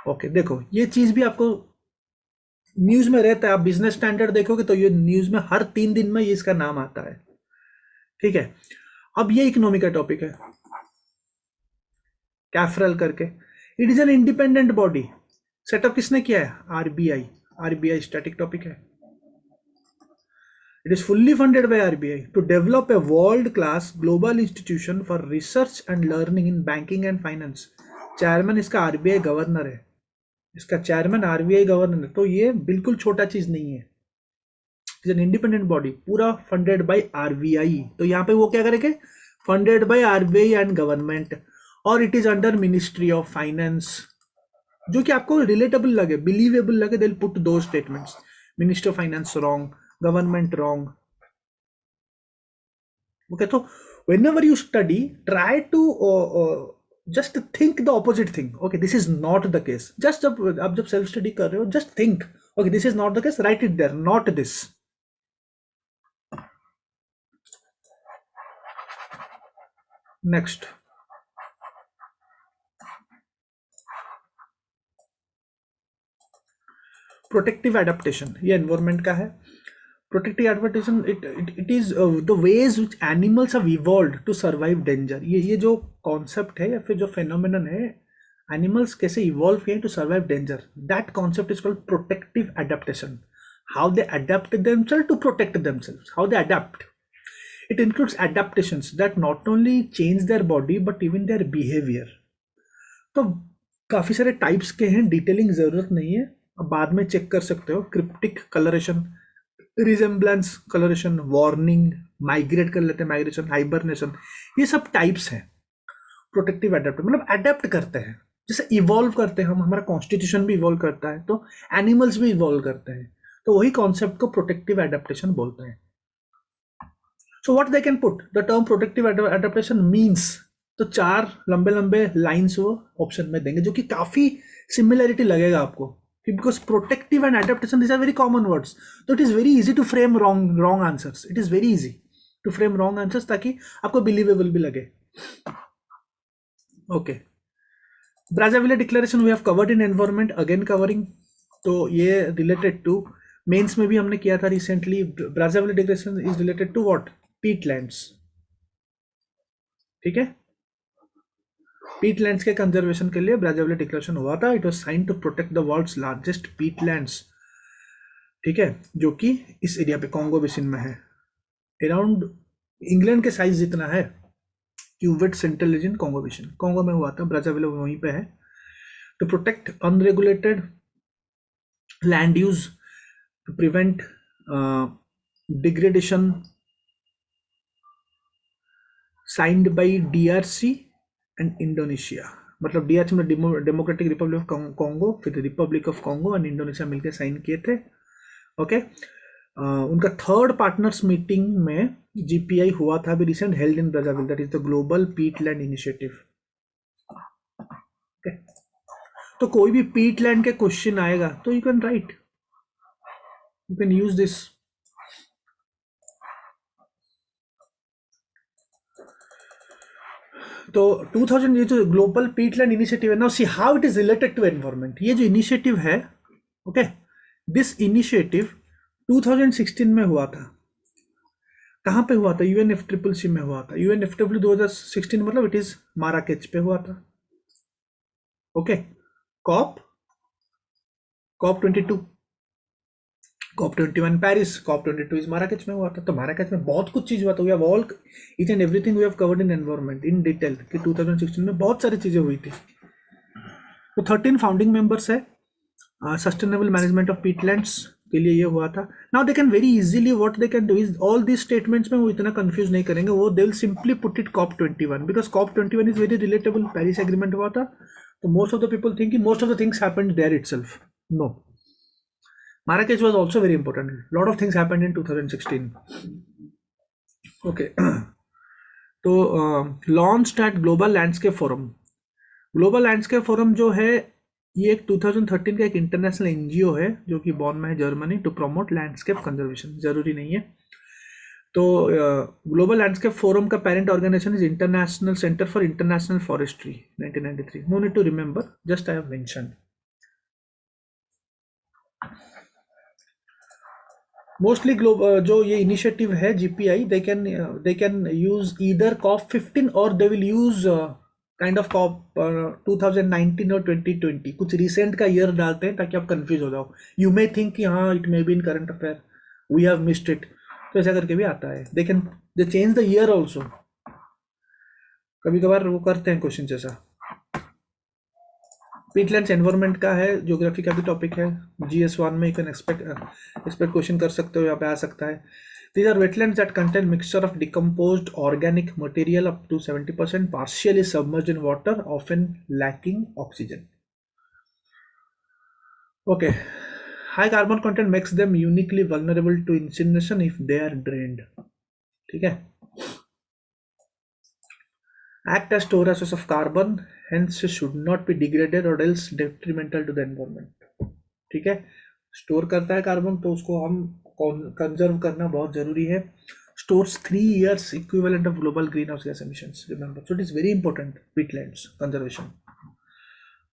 Okay, देखो ये चीज भी आपको न्यूज में रहता है. आप बिजनेस स्टैंडर्ड देखोगे तो ये न्यूज में हर 3 दिन में ये इसका नाम आता है. ठीक है, अब ये इकोनॉमी का टॉपिक है, कैफरल करके. It is an independent body. Setup किसने किया है? आरबीआई. आरबीआई स्टैटिक टॉपिक है. It is fully funded by RBI to develop a world-class global institution for research and learning in banking and finance. Chairman इसका RBI governor है. इसका chairman RBI governor है. तो ये बिल्कुल छोटा चीज नहीं है. इज एन इंडिपेंडेंट बॉडी, पूरा फंडेड बाय आरबीआई. तो यहाँ पे वो क्या करेंगे? Funded by RBI and government. और it is under ministry of finance. जो कि आपको रिलेटेबल लगे, बिलीवेबल लगे, दे विल पुट दो statements. Minister of finance wrong, government wrong. Okay, so whenever you study, try to just think the opposite thing. Okay, this is not the case. Just जब self study कर रहे हो, just think, okay, this is not the case, write it there, not this. Next, protective adaptation. ये environment का है. Protective advertisation, it is the ways which animals have evolved to survive danger. ये जो concept है या फिर जो phenomenon है, एनिमल्स कैसे इवॉल्व किए to survive danger, that concept is called protective adaptation. How they adapt themselves to protect themselves, how they adapt. It includes adaptations that not only change their body but even their behaviour. तो काफी सारे types के हैं, detailing जरूरत नहीं है, अब बाद में चेक कर सकते हो. Cryptic colouration, resemblance colouration, warning, migrate कर लेते हैं, माइग्रेशन, हाइबरनेशन, ये सब टाइप्स हैं. प्रोटेक्टिव एडेप्ट मतलब अडेप्ट करते हैं. जैसे इवॉल्व करते हैं हम, हमारा कॉन्स्टिट्यूशन भी इवॉल्व करता है, तो एनिमल्स भी इवॉल्व करते हैं. तो वही कॉन्सेप्ट को प्रोटेक्टिव एडेप्टेशन बोलते हैं. So what they can put the term protective adaptation means. तो 4 लंबे लंबे लाइन्स वो ऑप्शन में देंगे, जो कि काफी सिमिलरिटी लगेगा आपको, because protective and adaptation, these are very common words. So it is very easy to frame wrong answers. It is very easy to frame wrong answers ताकि आपको believable भी लगे. Okay, Brazzaville declaration we have covered in environment, again covering. तो ये related to mains में भी हमने किया था recently. Brazzaville declaration is related to what? Peatlands. ठीक है, पीटलैंड्स के कंजर्वेशन के लिए ब्राज़ाविले डिक्लेरेशन हुआ था. It was sign to protect the world's largest peatlands. ठीक है, जो कि इस एरिया पे कॉन्गो बेसिन में है. अराउंड इंग्लैंड के साइज जितना है. Cuvette central region Congo mission, Congo में हुआ था, ब्राज़ाविल वहीं पे है। To protect unregulated land use, to prevent degradation, signed by DRC and Indonesia. मतलब डीआरसी में डेमोक्रेटिक रिपब्लिक ऑफ कॉन्गो, फिर Republic of Congo and Indonesia मिलकर साइन किए थे। ओके, उनका थर्ड पार्टनर्स मीटिंग में जीपीआई हुआ था अभी recent, held in Brazzaville, that is the global peatland initiative. Okay, तो कोई भी पीटलैंड के क्वेश्चन आएगा तो you can write, you can use this. तो 2000 ये जो ग्लोबल पीटलैंड इनिशिएटिव है ना, see how it is related to environment. ये जो इनिशिएटिव है, ओके, दिस इनिशिएटिव 2016 में हुआ था। कहाँ पे हुआ था? यूएनएफसीसीसी में हुआ था। यूएनएफडब्ल्यू 2016 मतलब इट इज माराकेच पे हुआ था। Okay, COP, COP 22, COP 21 Paris, COP 22 is Marrakech में हुआ था। तो माराकेच में बहुत कुछ चीज हुआ था। We have all each and everything we have covered in environment in detail कि 2016 में बहुत सारी चीजें हुई थी। तो 13 फाउंडिंग मेंबर्स है। सस्टेनेबल मैनेजमेंट ऑफ पीटलैंड्स के लिए ये हुआ था। Now they can very easily what they can do is all these statements में वो इतना कंफ्यूज नहीं करेंगे, वो they will simply put it COP 21 because COP 21 is very relatable. Paris agreement हुआ था, तो most of the people think most of the things happened there itself. No, Marrakech was also very important. A lot of things happened in 2016. Okay. तो launch eight global landscape forum. Global landscape forum जो है ये एक 2013 का एक international NGO है जो कि बॉन में है, Germany, to promote landscape conservation. जरूरी नहीं है। तो ग्लोबल लैंडस्केप फोरम का parent organisation is international centre for international forestry 1993। No need to remember, just I have mention. Mostly जो ये इनिशिएटिव है GPI, they can use either COP 15 और they will use kind of COP 2019 और 2020। कुछ recent का year डालते हैं ताकि आप कंफ्यूज हो जाओ। यू मे थिंक कि हाँ it may be in current affair, we have missed it, तो ऐसा करके भी आता है। They change the year also, कभी कभार वो करते हैं क्वेश्चन जैसा। पीटलैंड्स एनवायरनमेंट का है, ज्योग्राफी का भी टॉपिक है। GS1 में यू कैन एक्सपेक्ट क्वेश्चन कर सकते हो, यहाँ पे आ सकता है। These are wetlands that contain mixture of decomposed organic material up to 70%, partially submerged in water, often lacking oxygen. Okay, high carbon content makes them uniquely vulnerable to incineration if they are drained. ठीक है, act as storage of carbon, hence should not be degraded or else detrimental to the environment. ठीक है, store करता है carbon तो उसको हम conserve करना बहुत जरूरी है। Stores 3 years equivalent of global greenhouse gas emissions, remember, so it is very important peatlands conservation.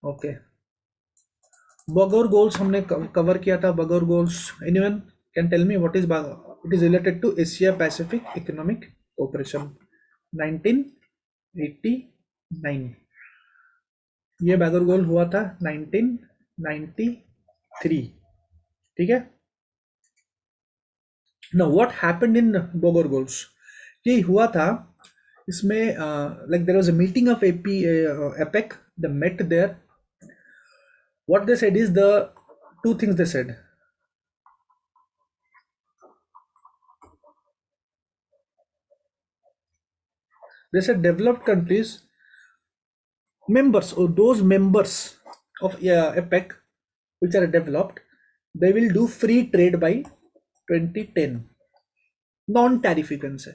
Okay, Bogor goals हमने कवर किया था। Bogor goals, anyone can tell me what is it is related to Asia Pacific economic cooperation 1989। ये Bogor goal हुआ था 1993। ठीक है, now what happened in Bogor goals, ये हुआ था इसमें like there was a meeting of APEC, the met there. What they said is the two things they said. They said developed countries members, or those members of APEC which are developed, they will do free trade by 2010, non-tariff, you can say,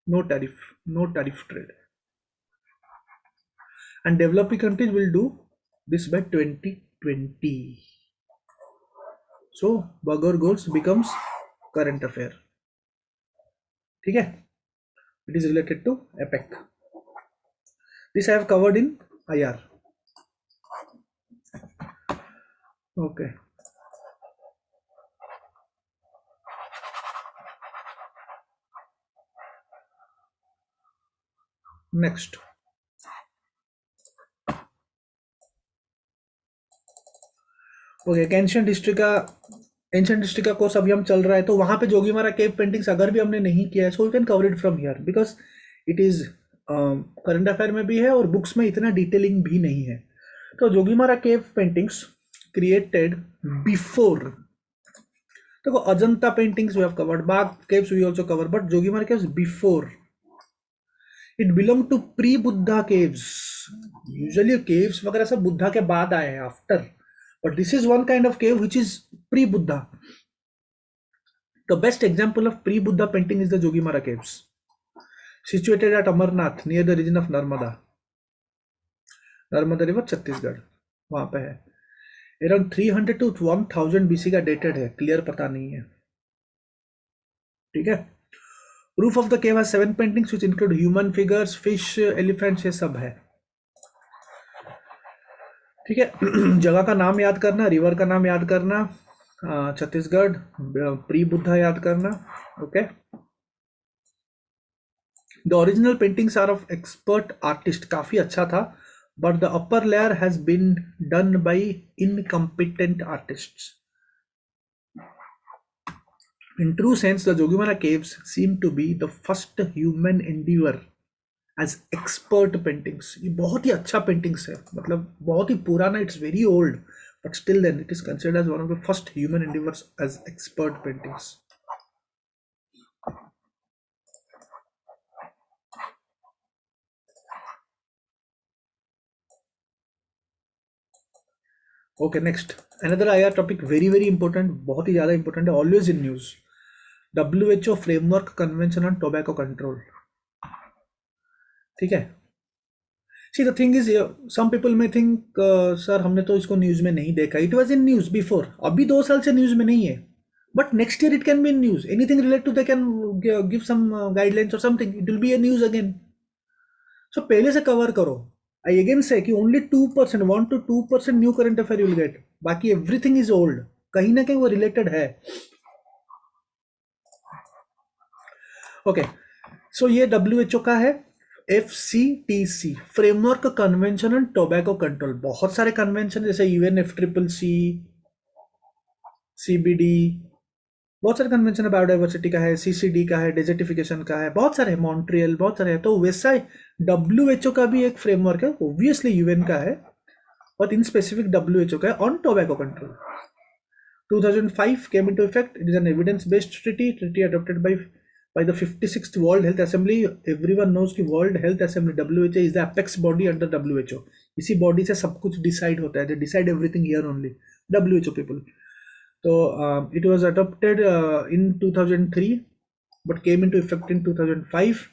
no tariff trade, and developing countries will do this by 2020. So Bagor goals becomes current affair. ठीक है, it is related to APEC. This I have covered in IR. Okay, next. Okay, ancient history का course अभी हम चल रहा है, तो वहां पे जोगीमारा केव पेंटिंग्स अगर भी हमने नहीं किया है, सो you can cover it from here because it is current affair में भी है और बुक्स में इतना डिटेलिंग भी नहीं है। तो Jogimara cave paintings created before, देखो Ajanta paintings we have covered, Bagh caves we also cover, but Jogimara caves before, it belong to pre Buddha caves. Usually caves वगैरह सब बुद्धा के बाद आए हैं, after, but this is one kind of cave which is pre Buddha. The best example of pre Buddha painting is the Jogimara caves, situated at Amarnath near the region of Narmada, Narmada river Chhattisgarh, वहां पे है। Around 300 to 1000 BC का dated है, clear पता नहीं है, ठीक है। Roof of the cave has 7 paintings which include human figures, fish, elephants, ये सब है, ठीक है। जगह का नाम याद करना, रिवर का नाम याद करना, छत्तीसगढ़, प्री बुद्धा याद करना, okay. The original paintings are of expert artist, काफी अच्छा था, but the upper layer has been done by incompetent artists. In true sense, the Jogimara caves seem to be the first human endeavor as expert paintings. ये बहुत ही अच्छा paintings है, मतलब बहुत ही पुराना, it's very old, but still then it is considered as one of the first human endeavors as expert paintings. Okay, next. Another IR topic, very important, बहुत ही ज़्यादा important है, always in news. WHO Framework Convention on Tobacco Control. ठीक है। See the thing is, some people may think, sir हमने तो इसको news में नहीं देखा, it was in news before, अभी 2 साल से न्यूज़ में नहीं है, but next year it can be in news, anything related to, they can give some guidelines और something, it will be a news again. So पहले से कवर करो। आई अगेन से कि only 2%, 1 to 2% new current affair will get, बाकी everything is old, कहीं ना कहीं वो रिलेटेड है। ओके, सो ये डब्ल्यू का है, FCTC, framework convention on tobacco control. बहुत सारे कन्वेंशन जैसे UNFCCC, CBD, बहुत सारे कन्वेंशन है, बायोडाइवर्सिटी का है, CCD का है, डेजर्टिफिकेशन का है, बहुत सारे, मॉन्ट्रियल, बहुत सारे हैं। तो वैसा WHO का भी एक फ्रेमवर्क है, ऑब्वियसली UN का है, but in specific WHO का है on tobacco control. 2005 came into effect. It is an evidence-based treaty adopted by the 56th World Health Assembly. Everyone knows कि World Health Assembly WHO is the apex body under WHO. इसी body से सब कुछ decide होता है. They decide everything here only. WHO people. So it was adopted in 2003, but came into effect in 2005.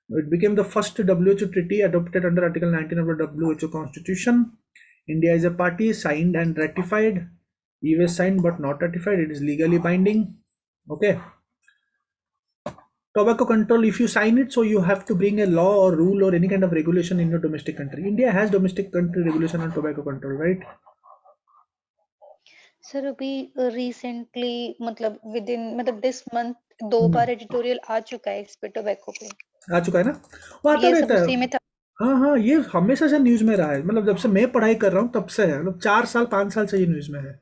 It became the first WHO treaty adopted under Article 19 of the WHO Constitution. India is a party, signed and ratified. US signed but not ratified. It is legally binding. Okay. Tobacco control, if you sign it, so you have to bring a law or rule or any kind of regulation in your domestic country. India has domestic country regulation on tobacco control, right? Sir अभी recently मतलब with in मतलब this month 2 bar editorial आ चुका है इस पे, tobacco पे। आ चुका है ना, वो आता ये सब रहता है। उसी में था। हाँ हाँ, ये हमेशा से न्यूज में रहा है, मतलब जब से मैं पढ़ाई कर रहा हूँ तब से है, मतलब 4 साल 5 साल से ये न्यूज में है।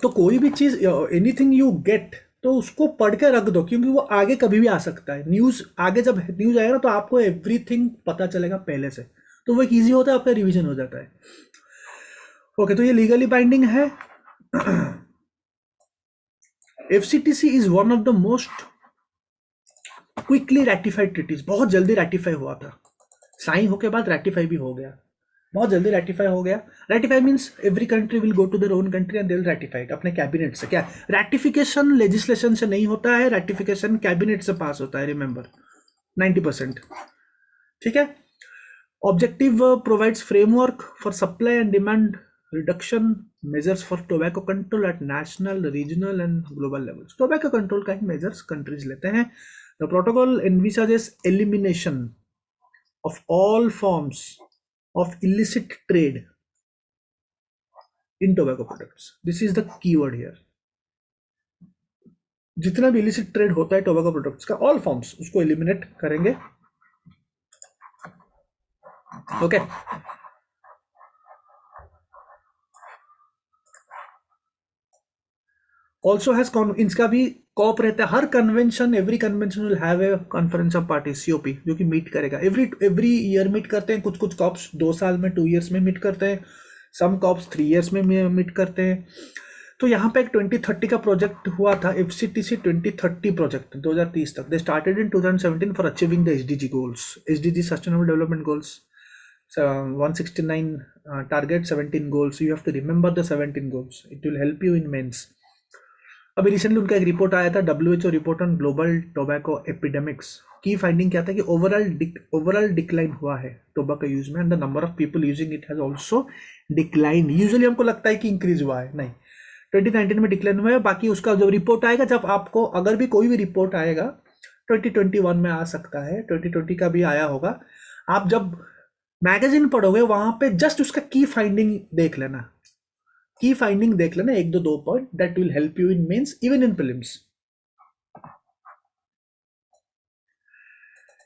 तो कोई भी चीज, एनीथिंग यू गेट, तो उसको पढ़ के रख दो, क्योंकि वो आगे कभी भी आ सकता है। न्यूज आगे जब न्यूज आएगा ना, तो आपको एवरीथिंग पता चलेगा पहले से, तो वो एक ईजी होता है, आपका रिवीजन हो जाता है। ओके, तो ये लीगली बाइंडिंग है। FCTC is one of the most quickly ratified treaties, बहुत जल्दी रेटिफाई हुआ था, साइन होके बाद रेटिफाई भी हो गया, बहुत जल्दी रेटिफाई हो गया। Ratify means every country will go to their own country and they will ratify it अपने कैबिनेट से। क्या रेटिफिकेशन लेजिस्लेशन से नहीं होता है, रेटिफिकेशन कैबिनेट से पास होता है, रिमेंबर 90%, ठीक है। Objective provides framework for supply and demand reduction measures for tobacco control at national, regional and global levels. Tobacco control का ही मेजर्स कंट्रीज लेते हैं। The protocol envisages elimination of all forms of illicit trade in tobacco products. This is the keyword here. जितना भी illicit trade होता है tobacco products का, all forms, उसको eliminate करेंगे। Okay. ऑल्सो हैज इनका भी कॉप रहता है, हर convention, every convention will have a conference of party, COP, जो कि मीट करेगा एवरी ईयर मीट करते हैं। कुछ कुछ कॉप्स 2 साल में, 2 ईयर्स में मीट करते हैं, सम कॉप्स 3 ईयर्स में मीट करते हैं। तो यहाँ पे एक 2030 का प्रोजेक्ट हुआ था, FCTC 2030 प्रोजेक्ट, 2030 तक। They started in 2017 for achieving the SDG goals, SDG sustainable development goals, 169 target, 17 goals. You have to remember the 17 goals. It will help you in mains. अभी रिसेंटली उनका एक रिपोर्ट आया था, WHO report on global tobacco epidemics. की finding क्या था कि overall decline हुआ है टोबैको यूज में, and the number of people using it has also decline. Usually हमको लगता है कि इंक्रीज हुआ है, नहीं, 2019 में डिक्लाइन हुआ है। बाकी उसका जब रिपोर्ट आएगा, जब आपको अगर भी कोई भी रिपोर्ट आएगा 2021 में आ सकता है, 2020 का भी आया होगा, आप जब मैगजीन पढ़ोगे वहां पे जस्ट उसका की फाइंडिंग देख लेना, की फाइंडिंग देख लेना, 1-2 point, that will help you in mains, even in prelims.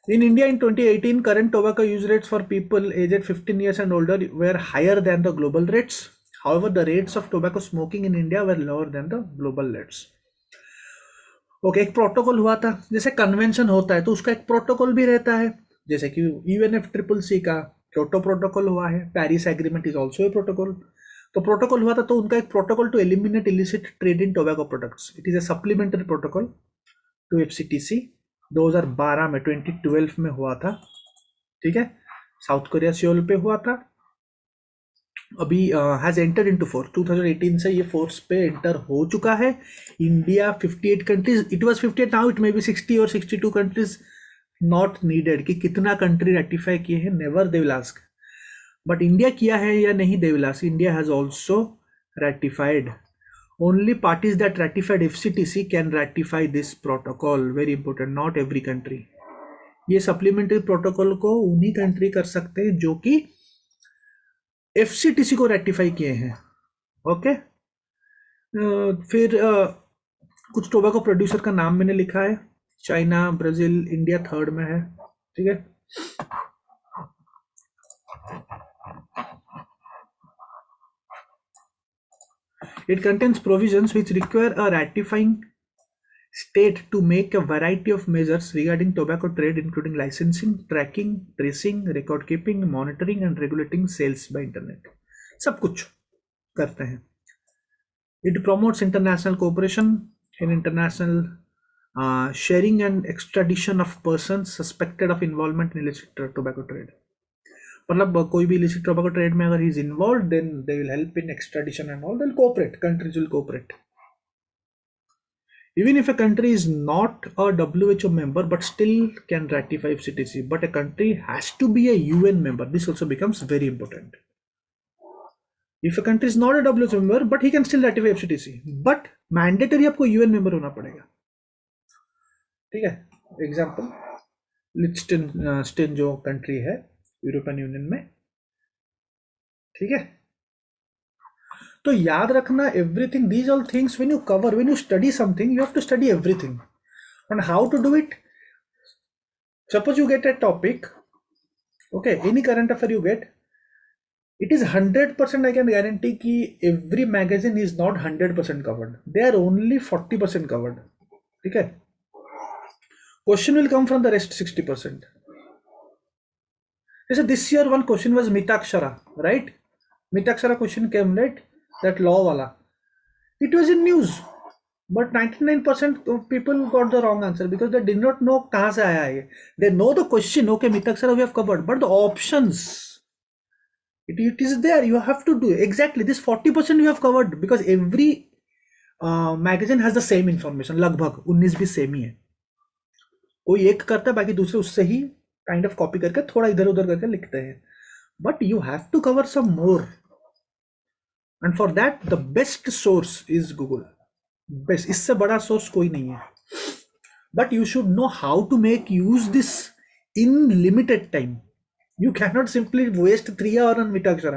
In India in 2018, current tobacco use rates for people aged 15 years and older were higher than the global rates. However, the rates of tobacco smoking in India were lower than the global rates. Okay, एक protocol हुआ था, जैसे convention होता है तो उसका एक protocol भी रहता है, जैसे कि UNFCCC का क्योटो प्रोटोकॉल हुआ है, Paris agreement is also a protocol. तो प्रोटोकॉल हुआ था, तो उनका एक protocol to eliminate illicit trade in tobacco products, it is a supplementary protocol to FCTC। 2012 में, 2012 में हुआ था, ठीक है, साउथ कोरिया सियोल पे हुआ था। अभी हैज एंटर इनटू फोर्स, 2018 से ये फोर्स पे एंटर हो चुका है। India 58 countries, it was 58, now it may B 60 और 62 कंट्रीज, नॉट नीडेड कि कितना कंट्री रेटिफाई किए हैं, never they will ask, but India किया है या नहीं, दे will ask. India has also ratified. Only parties that ratified FCTC can ratify this protocol. Very important, not every country. ये supplementary protocol को उन्हीं कंट्री कर सकते हैं जो कि FCTC को रेटिफाई किए हैं। ओके, फिर कुछ टोबैको प्रोड्यूसर का नाम मैंने लिखा है, चाइना, ब्राजील, इंडिया थर्ड में है, ठीक है। It contains provisions which require a ratifying state to make a variety of measures regarding tobacco trade, including licensing, tracking, tracing, record keeping, monitoring and regulating sales by internet. सब कुछ करते हैं। It promotes international cooperation in international sharing and extradition of persons suspected of involvement in illicit tobacco trade. मतलब कोई भी illicit tobacco trade में अगर he is involved, then they will help in extradition and all, they'll cooperate, countries will cooperate. Even if a country is not a WHO member but still can ratify FCTC, but a country has to be a UN member. This also becomes very important. If a country is not a WHO member but he can still ratify FCTC, but mandatory आपको UN member होना पड़ेगा, ठीक है। Example, लिechtenstein जो country है European union में, ठीक है। तो याद रखना, everything, these all things when you cover, when you study something, you have to study everything. And how to do it? Suppose you get a topic, okay, any current affair you get, it is 100%, I can guarantee कि every magazine is not 100% covered, they are only 40% covered, ठीक है। Question will come from the rest 60%. जैसे this year one question was Mitakshara, right? Mitakshara question came, right? That law wala. It was in news, but 99% of people got the wrong answer because they did not know कहाँ से आया है। They know the question, okay, Mitakshara we have covered, but the options, it is there. You have to do exactly this 40% you have covered because every magazine has the same information. लगभग 19 भी same ही है, कोई एक करता है, बाकी दूसरे उससे ही काइंड ऑफ कॉपी करके थोड़ा इधर उधर करके लिखते हैं, but you have to cover some more, and for that the best source is Google. Best, इससे बड़ा सोर्स कोई नहीं है, but you should know how to make use this in limited time. You cannot simply waste 3 hours on Mitaksara.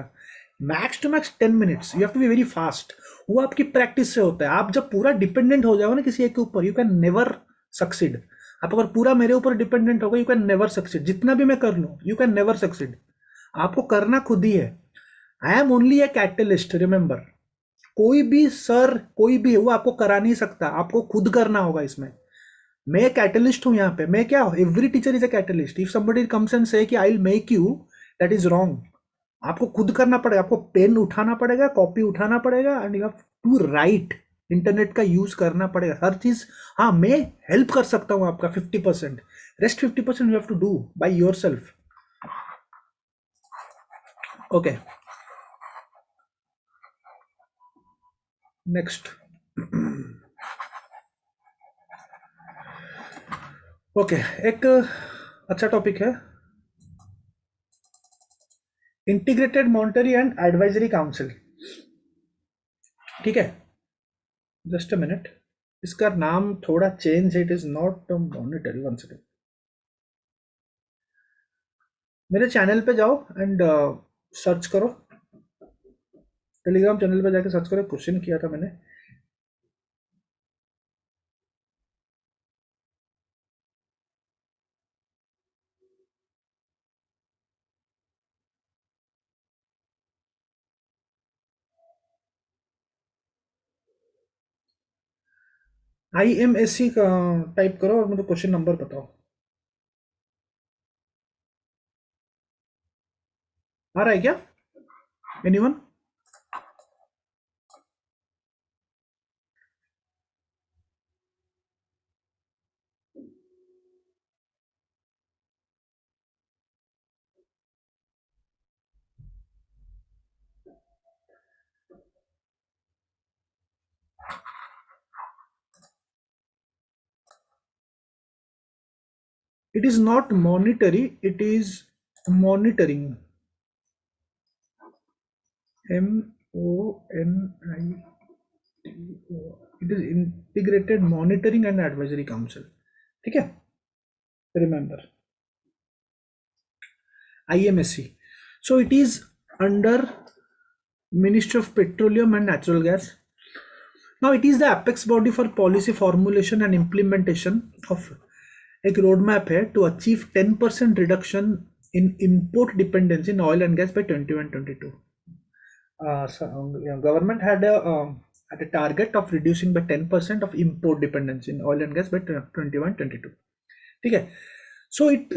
Max to max 10 minutes. You have to be very fast. वो आपकी practice से होता है। आप जब पूरा डिपेंडेंट हो जाओ ना किसी एक के ऊपर, यू कैन नेवर सक्सीड। आप अगर पूरा मेरे ऊपर डिपेंडेंट होगा, यू कैन नेवर सक्सीड। जितना भी मैं कर लूँ, यू कैन नेवर सक्सीड। आपको करना खुद ही है। I am only a catalyst, remember. कोई भी सर कोई भी वो आपको करा नहीं सकता, आपको खुद करना होगा इसमें। मैं कैटलिस्ट हूं यहाँ पे, मैं क्या, every teacher is a catalyst. If somebody comes and से कि I will make you, that is wrong. आपको खुद करना पड़ेगा, आपको पेन उठाना पड़ेगा, कॉपी उठाना पड़ेगा, and you have to write. Internet का यूज करना पड़ेगा हर चीज। हाँ, मैं हेल्प कर सकता हूँ आपका 50%, rest 50% you have to do by your self. Okay, next. Okay, एक अच्छा टॉपिक है, integrated monetary and advisory council. ठीक है, जस्ट अ मिनट, इसका नाम थोड़ा चेंज है, it is not monetary. One second, मेरे चैनल पे जाओ एंड सर्च करो, टेलीग्राम चैनल पे जाके सर्च करो, क्वेश्चन किया था मैंने। IMSC का टाइप करो और मुझे क्वेश्चन नंबर बताओ। आ रहा है क्या anyone? It is not monetary, it is monitoring. MONI. It is Integrated Monitoring and Advisory Council. ठीक है, remember IMSC. So it is under Ministry of Petroleum and Natural Gas. Now it is the apex body for policy formulation and implementation of एक roadmap है to achieve 10% reduction in import dependence in oil and gas by 21-22. Government had a target of reducing by 10% of import dependence in oil and gas by 21-22. ठीक है, so it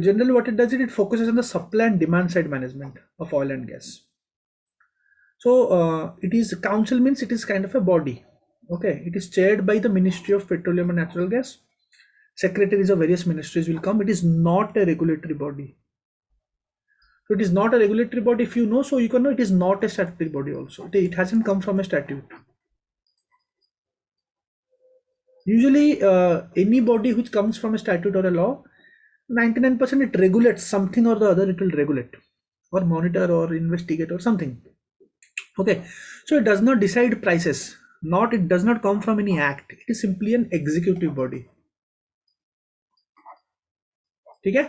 generally what it does is it focuses on the supply and demand side management of oil and gas. So it is council, means it is kind of a body. Okay, it is chaired by the Ministry of Petroleum and Natural Gas. Secretaries of various ministries will come. It is not a regulatory body. So it is not a regulatory body, if you know, so you can know it is not a statutory body also. It hasn't come from a statute. Usually any body which comes from a statute or a law, 99% it regulates something or the other, it will regulate or monitor or investigate or something. Okay, so it does not decide prices, not, it does not come from any act, it is simply an executive body. ठीक है,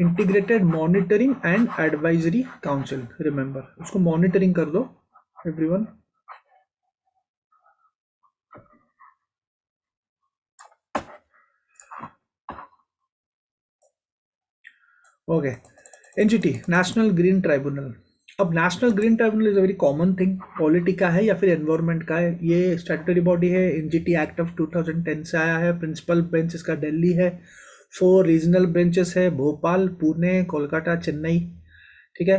integrated monitoring and advisory council, remember उसको monitoring कर दो everyone. Okay, NGT, national green tribunal. अब national green tribunal is a very common thing, polity का है या फिर एनवायरमेंट का है, ये स्टैट्यूटरी बॉडी है, एनजीटी एक्ट ऑफ 2010 से आया है। प्रिंसिपल बेंच इसका दिल्ली है, 4 रीजनल बेंचेस है, भोपाल, पुणे, कोलकाता, चेन्नई। ठीक है,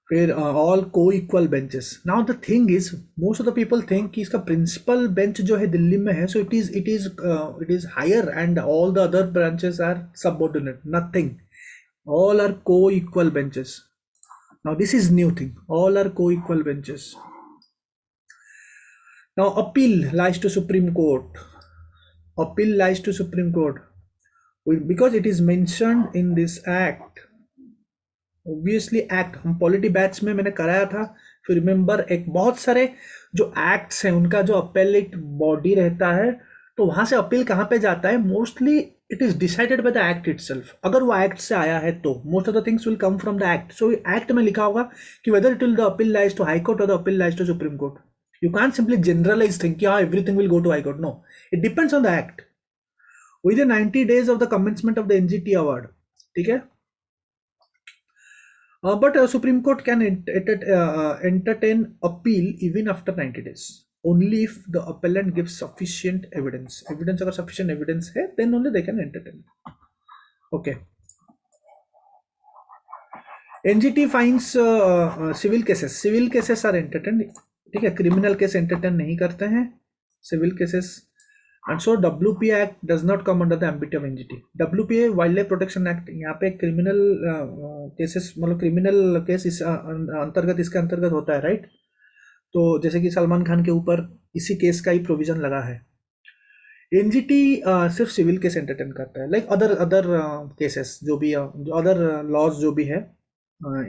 फिर ऑल को equal benches. Now the thing is, most of the people think कि इसका प्रिंसिपल बेंच जो है दिल्ली में है, so it is higher and all the other branches are subordinate, nothing, all are co-equal benches. Now this is new thing, all are co-equal benches. Now appeal lies to Supreme Court, appeal lies to Supreme Court because it is mentioned in this act. Obviously act, हम polity batch में मैंने कराया था, फिर remember एक बहुत सारे जो एक्ट्स हैं उनका जो अपेलेट बॉडी रहता है, तो वहां से अपील कहाँ पे जाता है, mostly it is decided by the act itself. अगर वो एक्ट से आया है तो most of the things will come from the act. So act में लिखा होगा कि whether it will the appeal lies to high court और the appeal lies to supreme court. You can simply generalise think कि हाँ everything will go to high court, no, it depends on the act. With in 90 days of the commencement of the NGT award, ठीक है, But Supreme Court can entertain appeal even after 90 days. Only if the appellant gives sufficient evidence. Evidence अगर sufficient evidence है, then only they can entertain. Okay. NGT finds civil cases. Civil cases are entertained. ठीक है, criminal case entertain नहीं करते हैं. Civil cases. And so WPA Act does not come under the ambit of NGT. WPA Wildlife Protection Act यहाँ पे criminal cases मतलब criminal case इस अंतर्गत इसके अंतर्गत होता है, राइट? तो जैसे कि सलमान खान के ऊपर इसी केस का ही प्रोविजन लगा है. एनजीटी सिर्फ सिविल केस एंटरटेन करता है, लाइक अदर अदर केसेस जो भी जो अदर लॉज जो भी है,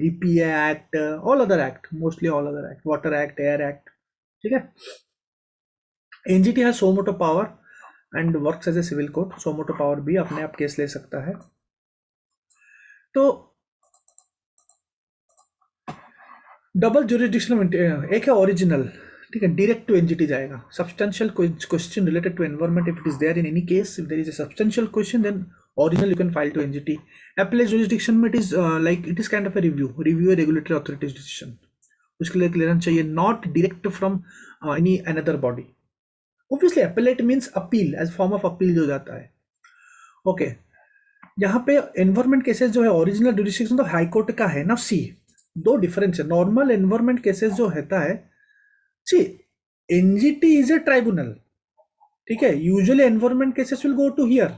EPA act, all other act, mostly all other act, water act, air act, ठीक है. NGT has suo motu power and works as a civil court. Suo motu power भी अपने आप केस ले सकता है. तो डबल जुरिडिक्शनल एक है ओरिजिनल, ठीक है, डायरेक्ट टू एनजीटी जाएगा. Substantial question related to environment, if it is there in any case, if there is a substantial question, then original you can file to NGT. Appellate jurisdiction में it is like it is kind of a review a regulatory authority's decision. उसके लिए clearance चाहिए, not direct from any another body. Obviously appellate means appeal, as form of appeal जो जाता है. Okay, यहाँ पे environment cases जो है original jurisdiction तो हाई कोर्ट का है ना. सी दो डिफरेंस है. नॉर्मल एनवायरमेंट केसेस जो होता है, see NGT is a tribunal, ठीक है. Usually environment cases will go to here,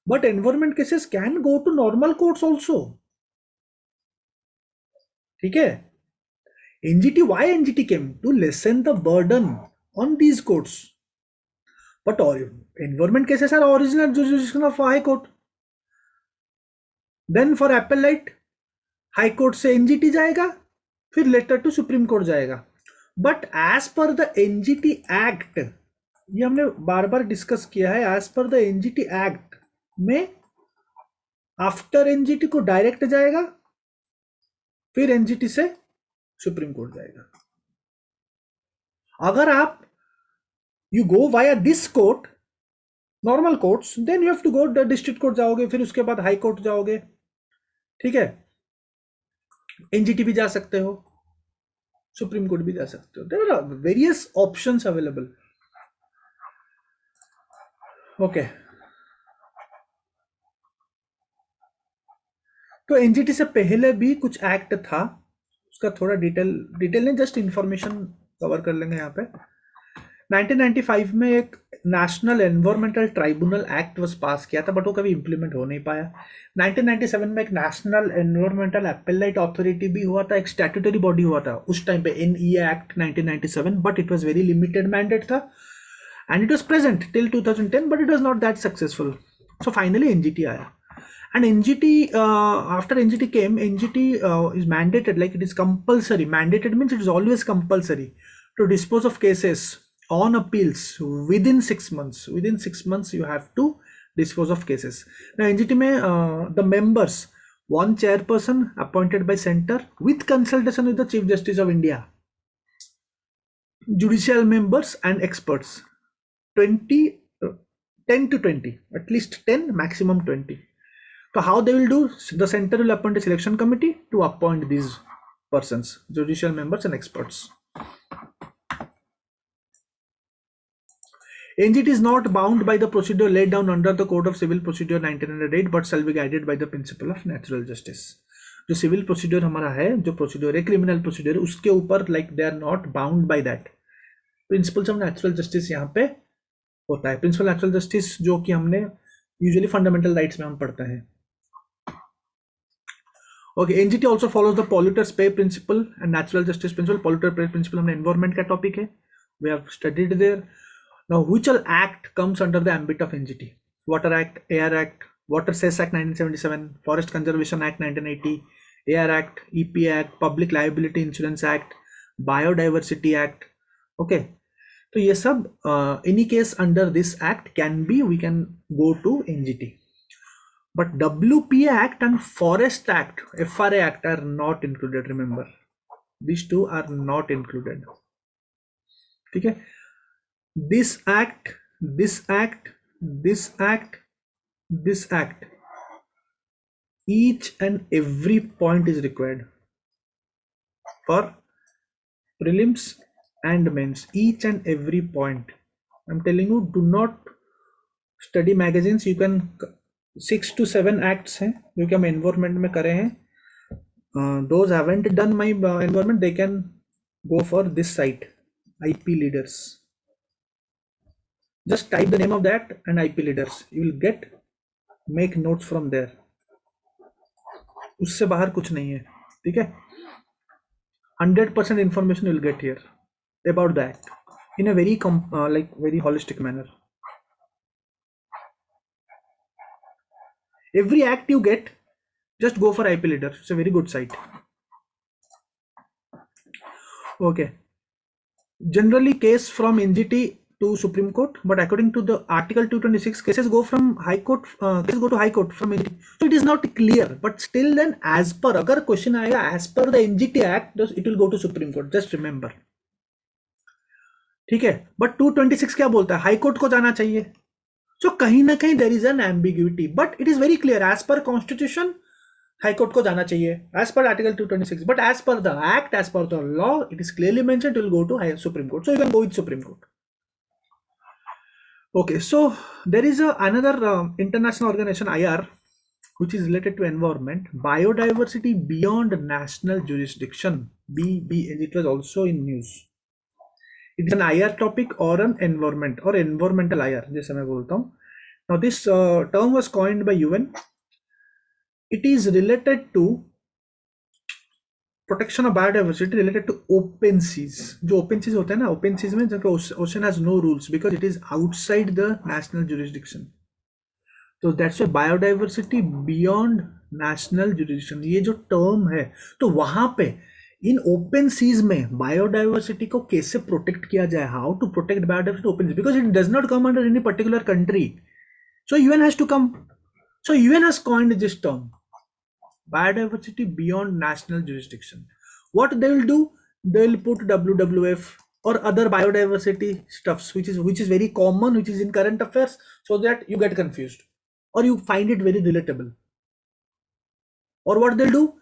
but environment cases can go to normal courts also, ठीक है. NGT, why NGT came? To lessen the burden on these courts. But environment cases are original jurisdiction of high court. Then for appellate, high court से NGT जाएगा, फिर later to supreme court जाएगा. But as per the NGT act, ये हमने बार बार discuss किया है, as per the NGT act में आफ्टर एनजीटी को डायरेक्ट जाएगा, फिर एनजीटी से सुप्रीम कोर्ट जाएगा. अगर आप you go via this court, normal courts, then you have to go district court जाओगे, फिर उसके बाद हाई कोर्ट जाओगे, ठीक है. एनजीटी भी जा सकते हो, सुप्रीम कोर्ट भी जा सकते हो. There are various options available. Okay, तो एनजीटी से पहले भी कुछ एक्ट था, उसका थोड़ा डिटेल नहीं, जस्ट इंफॉर्मेशन कवर कर लेंगे यहाँ पे. 1995 में एक national environmental tribunal act was pass किया था, बट वो कभी इंप्लीमेंट हो नहीं पाया. 1997 में एक नेशनल एनवायरमेंटल एपेलाइट अथॉरिटी भी हुआ था, एक स्टैट्यूटरी बॉडी हुआ था उस टाइम पे, NEA act 1997, but it was very limited mandate था and it was present till 2010, but it was not that successful. So finally NGT आया. And NGT, after NGT came, NGT is mandated, like it is compulsory. Mandated means it is always compulsory to dispose of cases on appeals within 6 months. Within 6 months, you have to dispose of cases. Now, NGT में the members, one chairperson appointed by center with consultation with the Chief Justice of India, judicial members and experts, 20, 10 to 20, at least 10, maximum 20. So how they will do? The center will appoint a selection committee to appoint these persons, judicial members and experts. NGT is not bound by the procedure laid down under the Code of Civil Procedure 1908, but shall be guided by the principle of natural justice. जो civil procedure हमारा है, जो procedure है, criminal procedure, उसके ऊपर like they are not bound by that. Principles of natural justice यहाँ पे होता है. प्रिंसिपल नेचुरल जस्टिस जो कि हमने यूजुअली फंडामेंटल राइट्स में हम पढ़ते हैं. Okay, NGT also follows the polluter's pay principle and natural justice principle. Polluter pay principle हमने environment का topic है, we have studied there. Now, which all act comes under the ambit of NGT? Water Act, Air Act, Water Cess Act 1977, Forest Conservation Act 1980, Air Act, EPA Act, Public Liability Insurance Act, Biodiversity Act. Okay, तो ये सब any case under this act can be, we can go to NGT. But WPA Act and Forest Act, FRA Act are not included. Remember, these two are not included. Okay, this act, this act, this act, this act, each and every point is required. for prelims and mains, each and every point. I'm telling you, do not study magazines. You can 6 to 7 acts हैं जो कि हम environment में करे हैं. Those haven't done my environment, they can go for this site, IP leaders. Just type the name of that and IP leaders. You will get make notes from there. उससे बाहर कुछ नहीं है, ठीक है. 100% information you will get here about the act in a very like very holistic manner. Every act you get, just go for IP leader. It's a very good site. Okay. Generally case from NGT to Supreme Court, but according to the Article 226, cases go from High Court, cases go to High Court from NGT. So it is not clear, but still then as per, अगर question आएगा as per the NGT Act, it will go to Supreme Court. Just remember. ठीक है. But 226 क्या बोलता है? High Court को जाना चाहिए. So कहीं ना कहीं there is an ambiguity, but it is very clear as per Constitution. High court को जाना चाहिए as per article 226, but as per the act, as per the law, it is clearly mentioned it will go to high supreme court. So you can go with supreme court. Okay, so there is another international organization IR which is related to environment, biodiversity beyond national jurisdiction, BBN. It was also in news. It is an IR topic or an environment or environmental IR, जैसे मैं बोलता हूँ. Now this term was coined by UN. It is related to protection of biodiversity related to open seas. जो open seas होते हैं ना, open seas में जब ocean has no rules because it is outside the national jurisdiction. So that's why biodiversity beyond national jurisdiction, ये जो term है, तो वहां पे इन ओपन सीज में बायोडाइवर्सिटी को कैसे प्रोटेक्ट किया जाए, how to protect biodiversity open seas, because it does not come under any particular country. So UN has to come. So UN has coined this term, biodiversity beyond national jurisdiction. What they will do, they will put WWF or other biodiversity stuffs, which is very common, which is in current affairs, so that you get confused or you find it very relatable. Or what they'll do,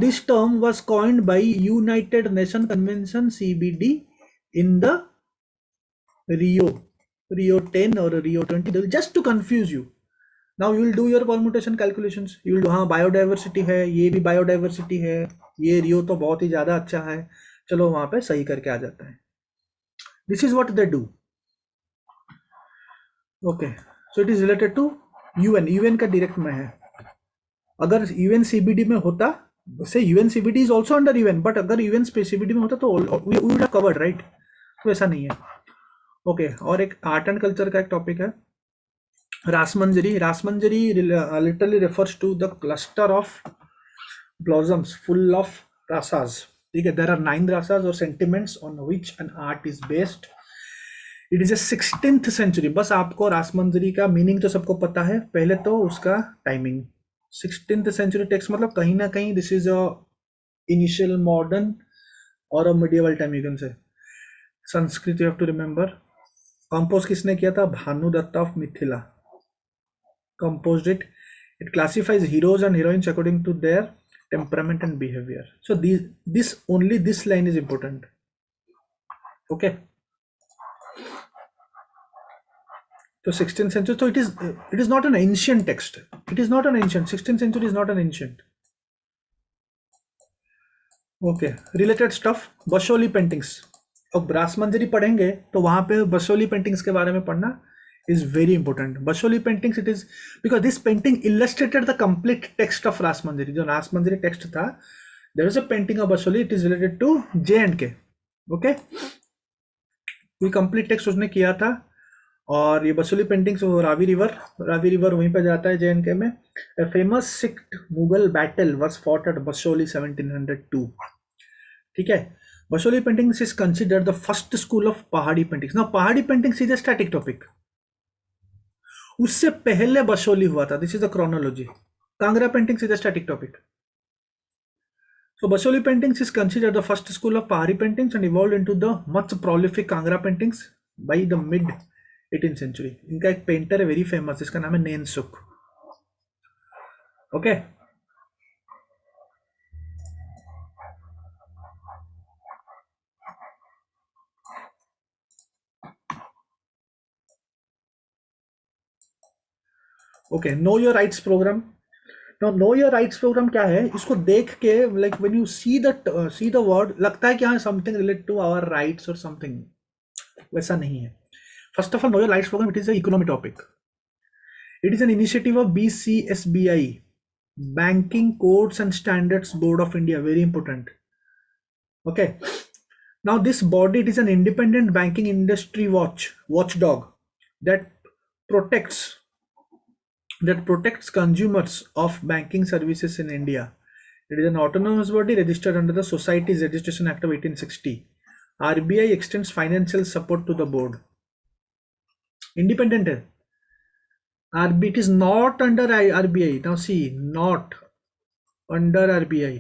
this term was coined by United Nations Convention CBD in the Rio 10 or Rio 20, they will just to confuse you. Now you will do your permutation calculations. You will do, हाँ biodiversity है, ये भी biodiversity है, ये रियो तो बहुत ही ज़्यादा अच्छा है, चलो वहाँ पे सही करके आ जाता है. This is what they do. Okay, so it is related to UN. UN का डायरेक्ट में है. अगर UN CBD में होता, से UN CBD is also under UN, but अगर UN CBD में होता तो we would have covered, right? तो ऐसा नहीं है. Okay, और एक आर्ट एंड कल्चर का एक टॉपिक है, रासमंजरी. रासमंजरी literally refers to the cluster of blossoms full of rasas. ठीक है, there are 9 rasas or sentiments on which an art is based. It is a 16th century. बस आपको रासमंजरी का मीनिंग तो सबको पता है, पहले तो उसका टाइमिंग. 16th century टेक्स्ट मतलब कहीं ना कहीं this is a initial modern और a medieval time, you can say. Sanskrit you have to remember. Compose किसने किया था? Bhanu Datta of Mithila composed it. It classifies heroes and heroines according to their temperament and behavior. So this line is important. Okay. So 16th century. So it is not an ancient text. It is not an ancient. 16th century is not an ancient. Okay. Related stuff. Basoli paintings. अब रासमंजरी पढ़ेंगे तो वहां पे Basoli paintings के बारे में पढ़ना is very important. Basholi paintings, it is because this painting illustrated the complete text of Rasmanjari. जो Rasmanjari text था, there was a painting of Basholi. It is related to J&K. Okay, ये complete text उसने किया था. और ये Basoli paintings वो Ravi river वहीं पे जाता है J&K में. A famous Sikh Mughal battle was fought at Basholi 1702. ठीक है. Basholi paintings is considered the first school of Pahadi paintings. Now Pahadi paintings is a static topic. उससे पहले बशोली हुआ था. This is the chronology. Kangra paintings is a static topic. So Basohli paintings is considered the first school of Pahari paintings and evolved into the much prolific Kangra paintings by the mid 18th century. इनका एक painter है very famous, इसका नाम है Nainsukh. Okay. Okay, know your rights programme. Now know your rights programme क्या है, इसको देख के like when you see the word लगता है कि हाँ something relate to our rights और समथिंग. वैसा नहीं है. First of all, know your rights programme, it is a economy topic. It is an initiative of BCSBI, Banking Codes and Standards Board of India. Very important. Okay. Now this body, it is an independent banking industry watchdog that protects consumers of banking services in India. It is an autonomous body registered under the Societies Registration Act of 1860. RBI extends financial support to the board. Independent है. RBI, it is not under RBI. Now see, not under RBI.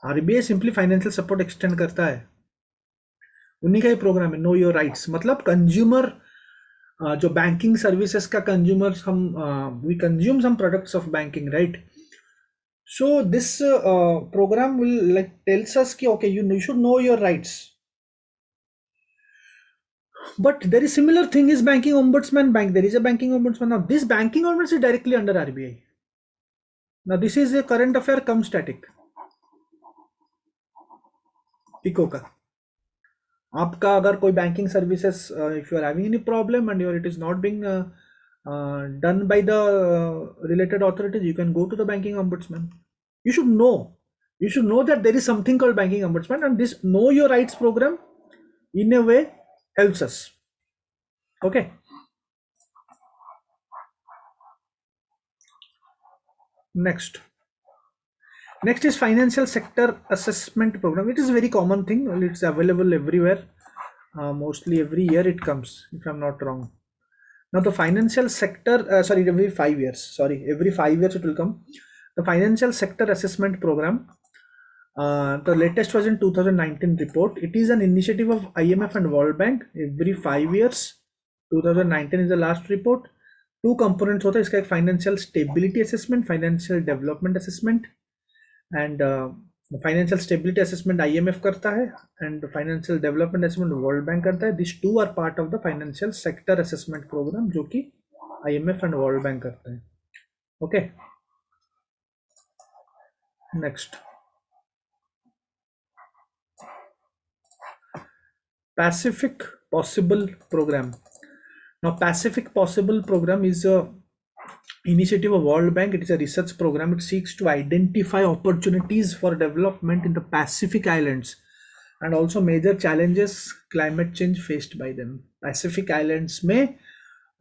RBI simply financial support extend करता है. उन्हीं का ही programme है know your rights. मतलब consumer जो banking services का कंज्यूमर्स, हम we consume some products of banking, right? So this programme will like tells us कि okay you should know your rights. But there is similar thing is banking ombudsman bank. There is a banking ombudsman. Now this banking ombudsman is directly under RBI. Now this is a current affair cum static. Eco का आपका अगर कोई banking services if you are having any problem and your it is not being done by the related authorities, you can go to the banking ombudsman. You should know that there is something called banking ombudsman, and this know your rights program in a way helps us. Okay. Next is financial sector assessment program. It is a very common thing. It's available everywhere. Mostly every year it comes, if I'm not wrong. Now the financial sector, every 5 years. Every 5 years it will come. The financial sector assessment program. The latest was in 2019 report. It is an initiative of IMF and World Bank. Every 5 years. 2019 is the last report. 2 components होता है इसका. एक financial stability assessment, financial development assessment. And financial stability assessment IMF करता है and financial development assessment world bank करता है. This two are part of the financial sector assessment programme जो कि IMF एंड वर्ल्ड बैंक करते हैं. Okay. Next, Pacific Possible Program. Now Pacific Possible Program is a initiative of World Bank. It is a research program. It seeks to identify opportunities for development in the Pacific Islands and also major challenges climate change faced by them. Pacific Islands में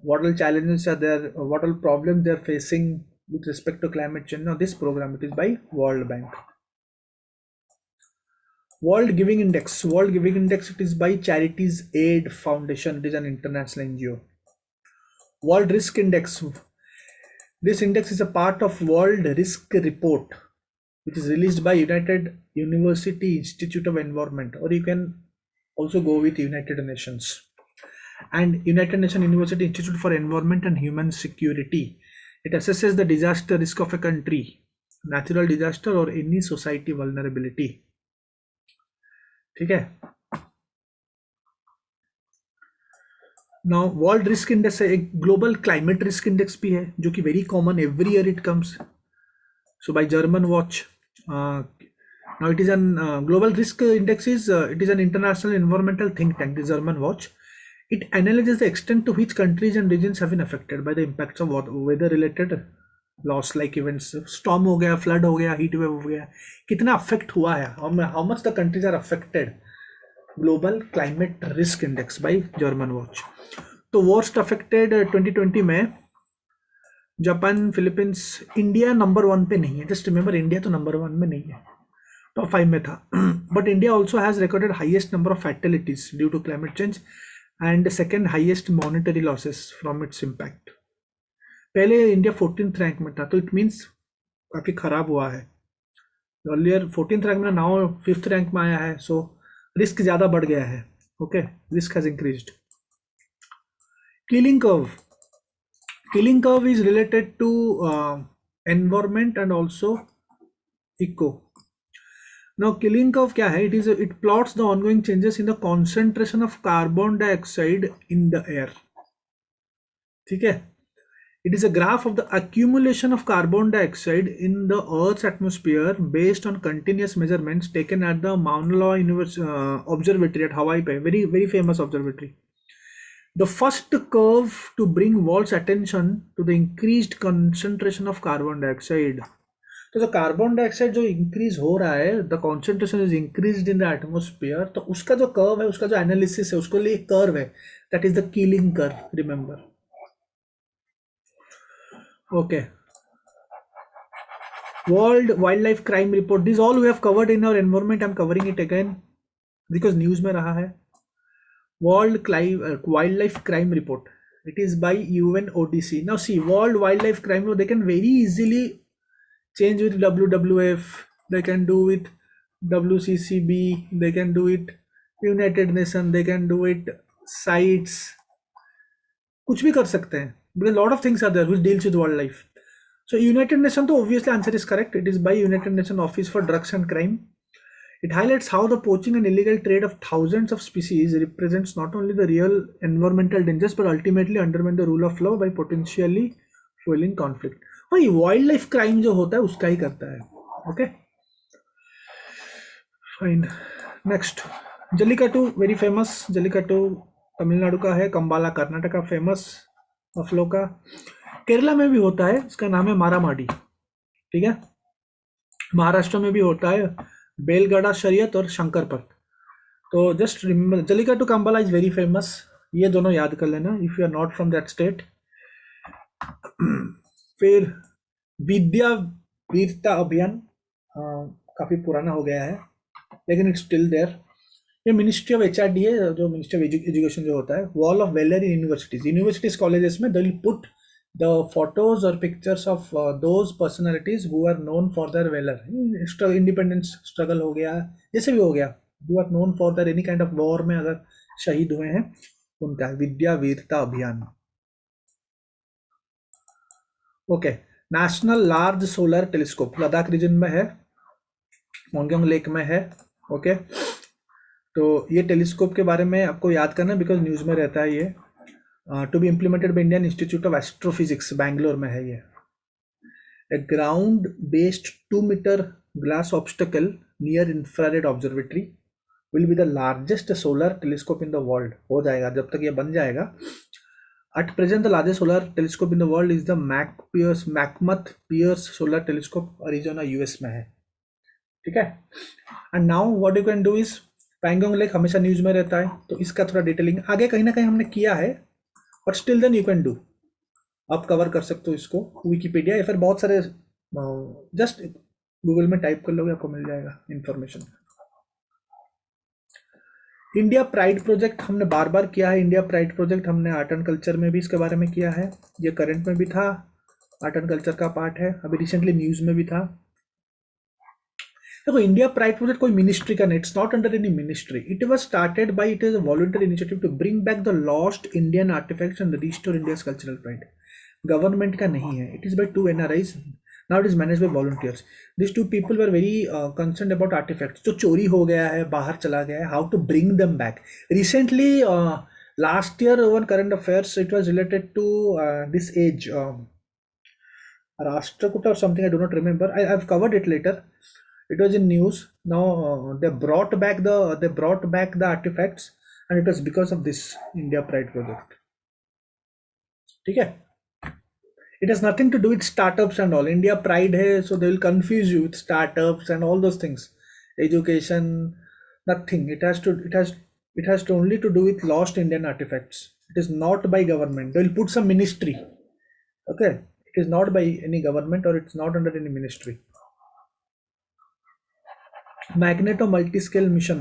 what all challenges are there, what all problems they are facing with respect to climate change. Now this program, it is by World Bank. World Giving Index. World Giving Index, it is by Charities Aid Foundation. It is an international NGO. World Risk Index. This index is a part of World Risk Report, which is released by United University Institute of Environment, or you can also go with United Nations. And United Nations University Institute for Environment and Human Security. It assesses the disaster risk of a country, natural disaster or any society vulnerability. ठीक है. Now world risk index है. एक global climate risk index भी है जो कि very common, every year it comes. So by German Watch. Now it is an global risk index is it is an international environmental think tank, the German Watch. It analyses the extent to which countries and regions have been affected by the impacts of weather related loss like events. Storm हो गया, flood हो गया, heat wave हो गया, कितना affect हुआ है, how much the countries are affected. Global climate risk index by German Watch. तो वर्स्ट अफेक्टेड 2020 में जापान, फिलीपींस. इंडिया नंबर 1 पे नहीं है. जस्ट रिमेंबर, इंडिया तो नंबर 1 में नहीं है, टॉप 5 में था. But India also has recorded highest number of fatalities due to climate change and second highest monetary losses from its impact. पहले इंडिया 14th रैंक में था, तो इट मीन्स काफी खराब हुआ है. अर्लियर 14th रैंक में, नाउ 5th रैंक में आया है. सो रिस्क ज्यादा बढ़ गया है. Okay, risk has increased. Killing curve. Killing curve is related to environment and also eco. Now killing curve क्या है? It plots the ongoing changes in the concentration of carbon dioxide in the air. ठीक है. It is a graph of the accumulation of carbon dioxide in the Earth's atmosphere based on continuous measurements taken at the Mauna Loa Observatory at Hawaii. Very, very famous observatory. The first curve to bring world's attention to the increased concentration of carbon dioxide. तो जो carbon dioxide जो increase हो रहा है, the concentration is increased in the atmosphere, तो उसका जो curve है, उसका जो एनालिसिस है, उसके लिए कर्व है, that is the Keeling curve, remember. Okay. World wildlife crime report, this all we have covered in our environment. I am covering it again because news में रहा है. World wildlife crime report, it is by UNODC. Now see, World Wildlife Crime, they can very easily change with WWF, they can do with WCCB, they can do it United Nations, they can do it CITES, कुछ भी कर सकते हैं, because lot of things are there which deals with wildlife. So United Nations, तो obviously answer is correct, it is by United Nations Office for Drugs and Crime. It highlights how the poaching and illegal trade of thousands of species represents not only the real environmental dangers but ultimately undermine the rule of law by potentially fueling conflict. भाई wild life crime जो होता है उसका ही करता है. Okay, fine. Next, jallikattu, very famous. Jallikattu Tamil Nadu का है, Kambala Karnataka famous अफलो का. केरला में भी होता है, इसका नाम है मारामाडी. ठीक है. महाराष्ट्र में भी होता है बेलगड़ा शरीयत और शंकरपट. तो just remember, Jallikattu Kambala is very famous. ये दोनों याद कर लेना if you are not from that state. फिर विद्या वीरता अभियान, काफी पुराना हो गया है लेकिन इट्स स्टिल देयर. ये मिनिस्ट्री ऑफ HRD है, जो मिनिस्ट्री ऑफ एजुकेशन जो होता है. Wall of valour in universities colleges में they will put the photos or pictures of those personalities who are known for their valor. Independence struggle हो गया, जैसे भी हो गया, who are known for their any kind of war में अगर शहीद हुए हैं, उनका विद्या वीरता अभियान. ओके. National large solar telescope Ladakh region में है, मोंगोंग लेक में है. ओके. तो ये टेलीस्कोप के बारे में आपको याद करना बिकॉज न्यूज में रहता है. ये to be implemented by Indian Institute of Astrophysics, Bangalore में है. ये a ground based 2-meter glass obstacle near infrared observatory will be the largest solar telescope in the world. हो जाएगा जब तक ये बन जाएगा. At present the largest solar telescope in the world is the McMath Pierce Solar Telescope, Arizona, US में है. ठीक है. And now what you can do is, Pangong lake हमेशा न्यूज में रहता है, तो इसका थोड़ा डिटेलिंग आगे कहीं ना कहीं हमने किया है, but still then you can do, आप कवर कर सकते हो इसको विकीपीडिया या फिर बहुत सारे, जस्ट गूगल में टाइप कर लोगे आपको मिल जाएगा इंफॉर्मेशन. इंडिया प्राइड प्रोजेक्ट हमने बार बार किया है. इंडिया प्राइड प्रोजेक्ट हमने आर्ट एंड कल्चर में भी इसके बारे में किया है. ये करंट में भी था, आर्ट एंड कल्चर का पार्ट है. अभी रिसेंटली न्यूज में भी था. देखो, इंडिया प्राइड प्रोजेक्ट कोई मिनिस्ट्री का नहीं, it's not under any ministry. It was started by, it is a voluntary initiative to bring back the lost Indian artefacts and restore India's cultural pride. Government का नहीं है. It is by 2 NRIs. Now it is manage by volunteers. This 2 people were very concern about artefacts जो चोरी हो गया है, बाहर चला गया है, how to bring them back. Recently last year one current affairs, it was related to this as Rashtrakuta or something, I do not remember. I've covered it later. It was in news. Now they brought back the artifacts, and it was because of this India Pride project. ठीक है. It has nothing to do with startups and all. India Pride है, so they will confuse you with startups and all those things. Education, nothing. It has to only to do with lost Indian artifacts. It is not by government. They will put some ministry. Okay. It is not by any government, or it's not under any ministry. Magneto multiscale mission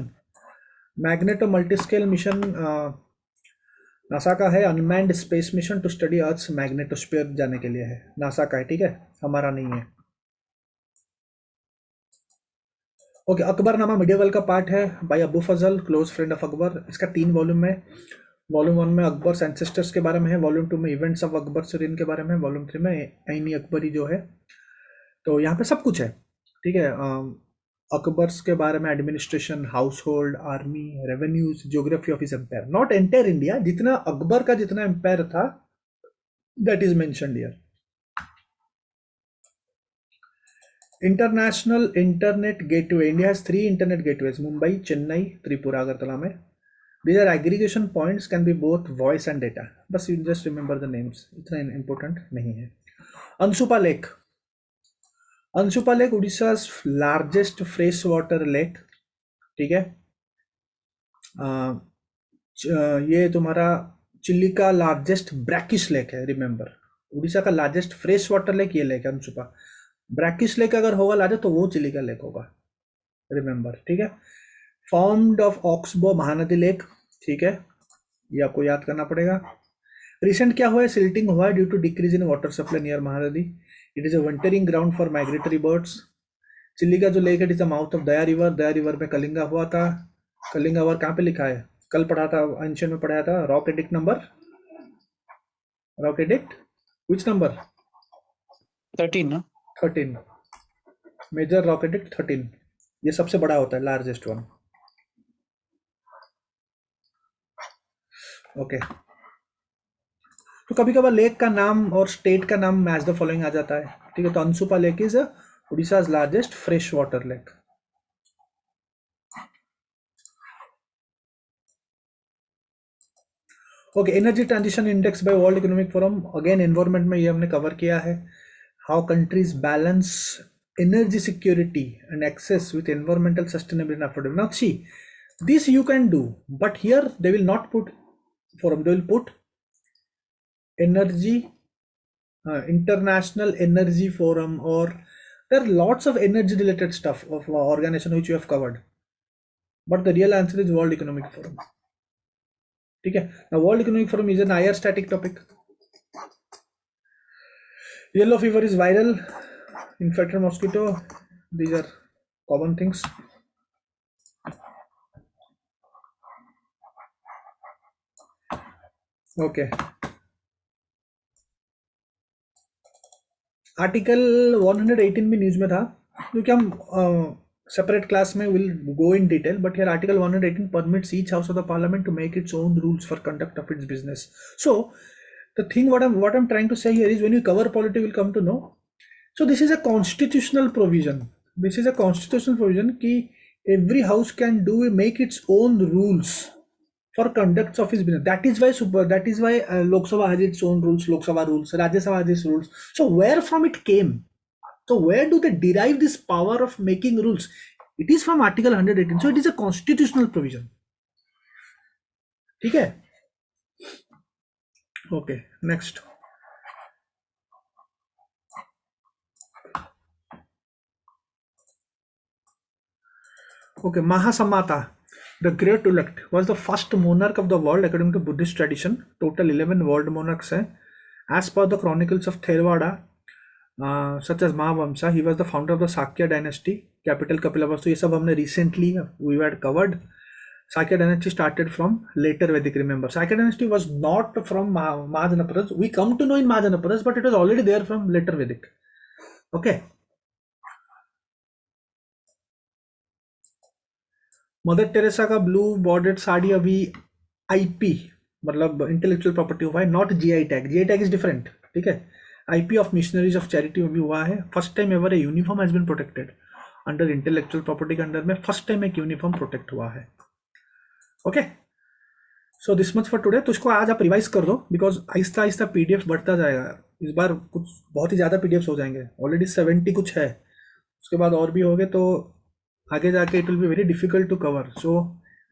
NASA का है. Unmanned space mission to study earth magnetosphere जाने के लिए है, NASA का है. ठीक है, हमारा नहीं है. ओके. अकबरनामा मिडिवल का पार्ट है by Abu Fazal, close friend of Akbar. इसका 3 वॉल्यूम है. वॉल्यूम 1 में अकबर एंसेस्टर्स के बारे में है. वॉल्यूम 2 में इवेंट्स ऑफ अकबर सीरीन के बारे में. वॉल्यूम 3 में ऐनी अकबरी जो है. तो यहाँ पे सब कुछ है. ठीक है. अकबर्स के बारे में administration, household, army, revenues, geography of his empire. Not entire India, जितना अकबर का जितना एम्पायर था that is mentioned here. International Internet Gateway. India has 3 internet gateways: Mumbai, Chennai, Tripura, Agartala में. These are aggregation points, can be both voice and data. बस you just remember the names, इतना important नहीं है. Ansupa Lake. Ansupa Lake उड़ीसा's largest freshwater lake. ठीक है. ये तुम्हारा chilli का लार्जेस्ट ब्रैकिश लेक है. रिमेंबर, उड़ीसा का लार्जेस्ट फ्रेश वाटर लेक ये लेक है अंशुपा. ब्रैकिश लेक अगर होगा लार्जेस्ट तो वो चिल्ली का लेक होगा. रिमेंबर, ठीक है. Formed of oxbow Mahanadi lake. ठीक है, ये आपको याद करना पड़ेगा. रिसेंट क्या हुआ है? सिल्टिंग हुआ है due to decrease in water supply near Mahanadi. It is a wintering ground for migratory birds. Chilka का जो लेक है it is the mouth of Daya river. Daya river में कलिंगा हुआ था. कलिंगा रिवर कहाँ पे लिखा है? कल पढ़ा था, एंशियन में पढ़ाया था. Rock edict number, rock edict which number? 13 ना? 13. Major rock edict 13. ये सबसे बड़ा होता है, लार्जेस्ट वन. ओके, तो कभी कभार लेक का नाम और स्टेट का नाम मैच द फॉलोइंग आ जाता है. ठीक है, तो Anshupa lake is Orissa's largest fresh water lake. Okay, energy transition index by world economic forum. Again environment में ये हमने कवर किया है. How countries balance energy security and access with environmental sustainability and affordability. Now see, this you can do, but here they will not put forum, they will put energy, international energy forum, or there are lots of energy related stuff of organization which you have covered, but the real answer is World Economic Forum. ठीक है. Now World Economic Forum is an IR static topic. Yellow fever is viral, infected mosquito. These are common things. Okay, article 118 भी news में था, क्योंकि हम separate class में will go in detail, but here article 118 permits each house of the parliament to make its own rules for conduct of its business. So the thing what I'm trying to say here is, when you cover polity you will come to know. So this is a constitutional provision. This is a constitutional provision कि every house can make its own rules for conduct of its business. That is why Lok Sabha has its own rules, Lok Sabha rules, Rajya Sabha has its rules. So where from it came? So where do they derive this power of making rules? It is from article 118. So it is a constitutional provision. ठीक है. Okay, next. Okay, Mahasamata, the Great Elect, was the first monarch of the world according to Buddhist tradition. Total 11 world monarchs हैं. As per the chronicles of Theravada, such as Mahavamsa, he was the founder of the Sakya dynasty. Capital Kapilavastu. ये सब हमने recently we had covered. Sakya dynasty started from later Vedic. Remember, Sakya dynasty was not from Mahajanaparas. We come to know in Mahajanaparas, but it was already there from later Vedic. Okay. Mother Teresa का blue bordered sari अभी IP मतलब intellectual property हुआ है, not GI tag. GI tag is different. ठीक है, IP of Missionaries of Charity में भी हुआ है. First time ever a uniform has been protected under intellectual property के अंडर में. फर्स्ट टाइम एक यूनिफॉर्म प्रोटेक्ट हुआ है. Okay, so this much for today. तो इसको आज आप रिवाइज कर दो, बिकॉज आहिस्ता आहिस्ता पीडीएफ बढ़ता जाएगा. इस बार कुछ बहुत ही ज़्यादा पीडीएफ हो जाएंगे. ऑलरेडी 70 कुछ है, उसके बाद और भी होंगे, तो आगे जाके it will be very difficult to cover. So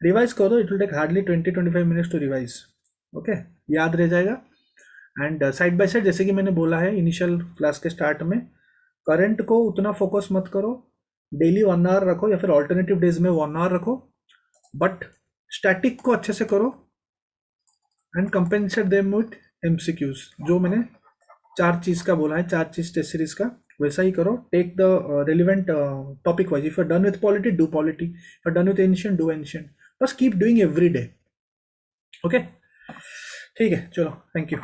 revise करो. It will take hardly 20-25 minutes to revise. Okay, याद रह जाएगा. एंड साइड बाय साइड, जैसे कि मैंने बोला है इनिशियल क्लास के स्टार्ट में, करंट को उतना फोकस मत करो. डेली 1 आवर रखो, या फिर ऑल्टरनेटिव डेज में 1 आवर रखो, बट स्टैटिक को अच्छे से करो and compensate them with MCQs. जो मैंने 4 चीज़ का बोला है, 4 चीज़ टेस्ट सीरीज का, वैसा ही करो. Take the relevant topic wise. If you are done with polity, do polity. If you are done with ancient, do ancient. बस keep doing every day. Okay, ठीक है, चलो, थैंक यू.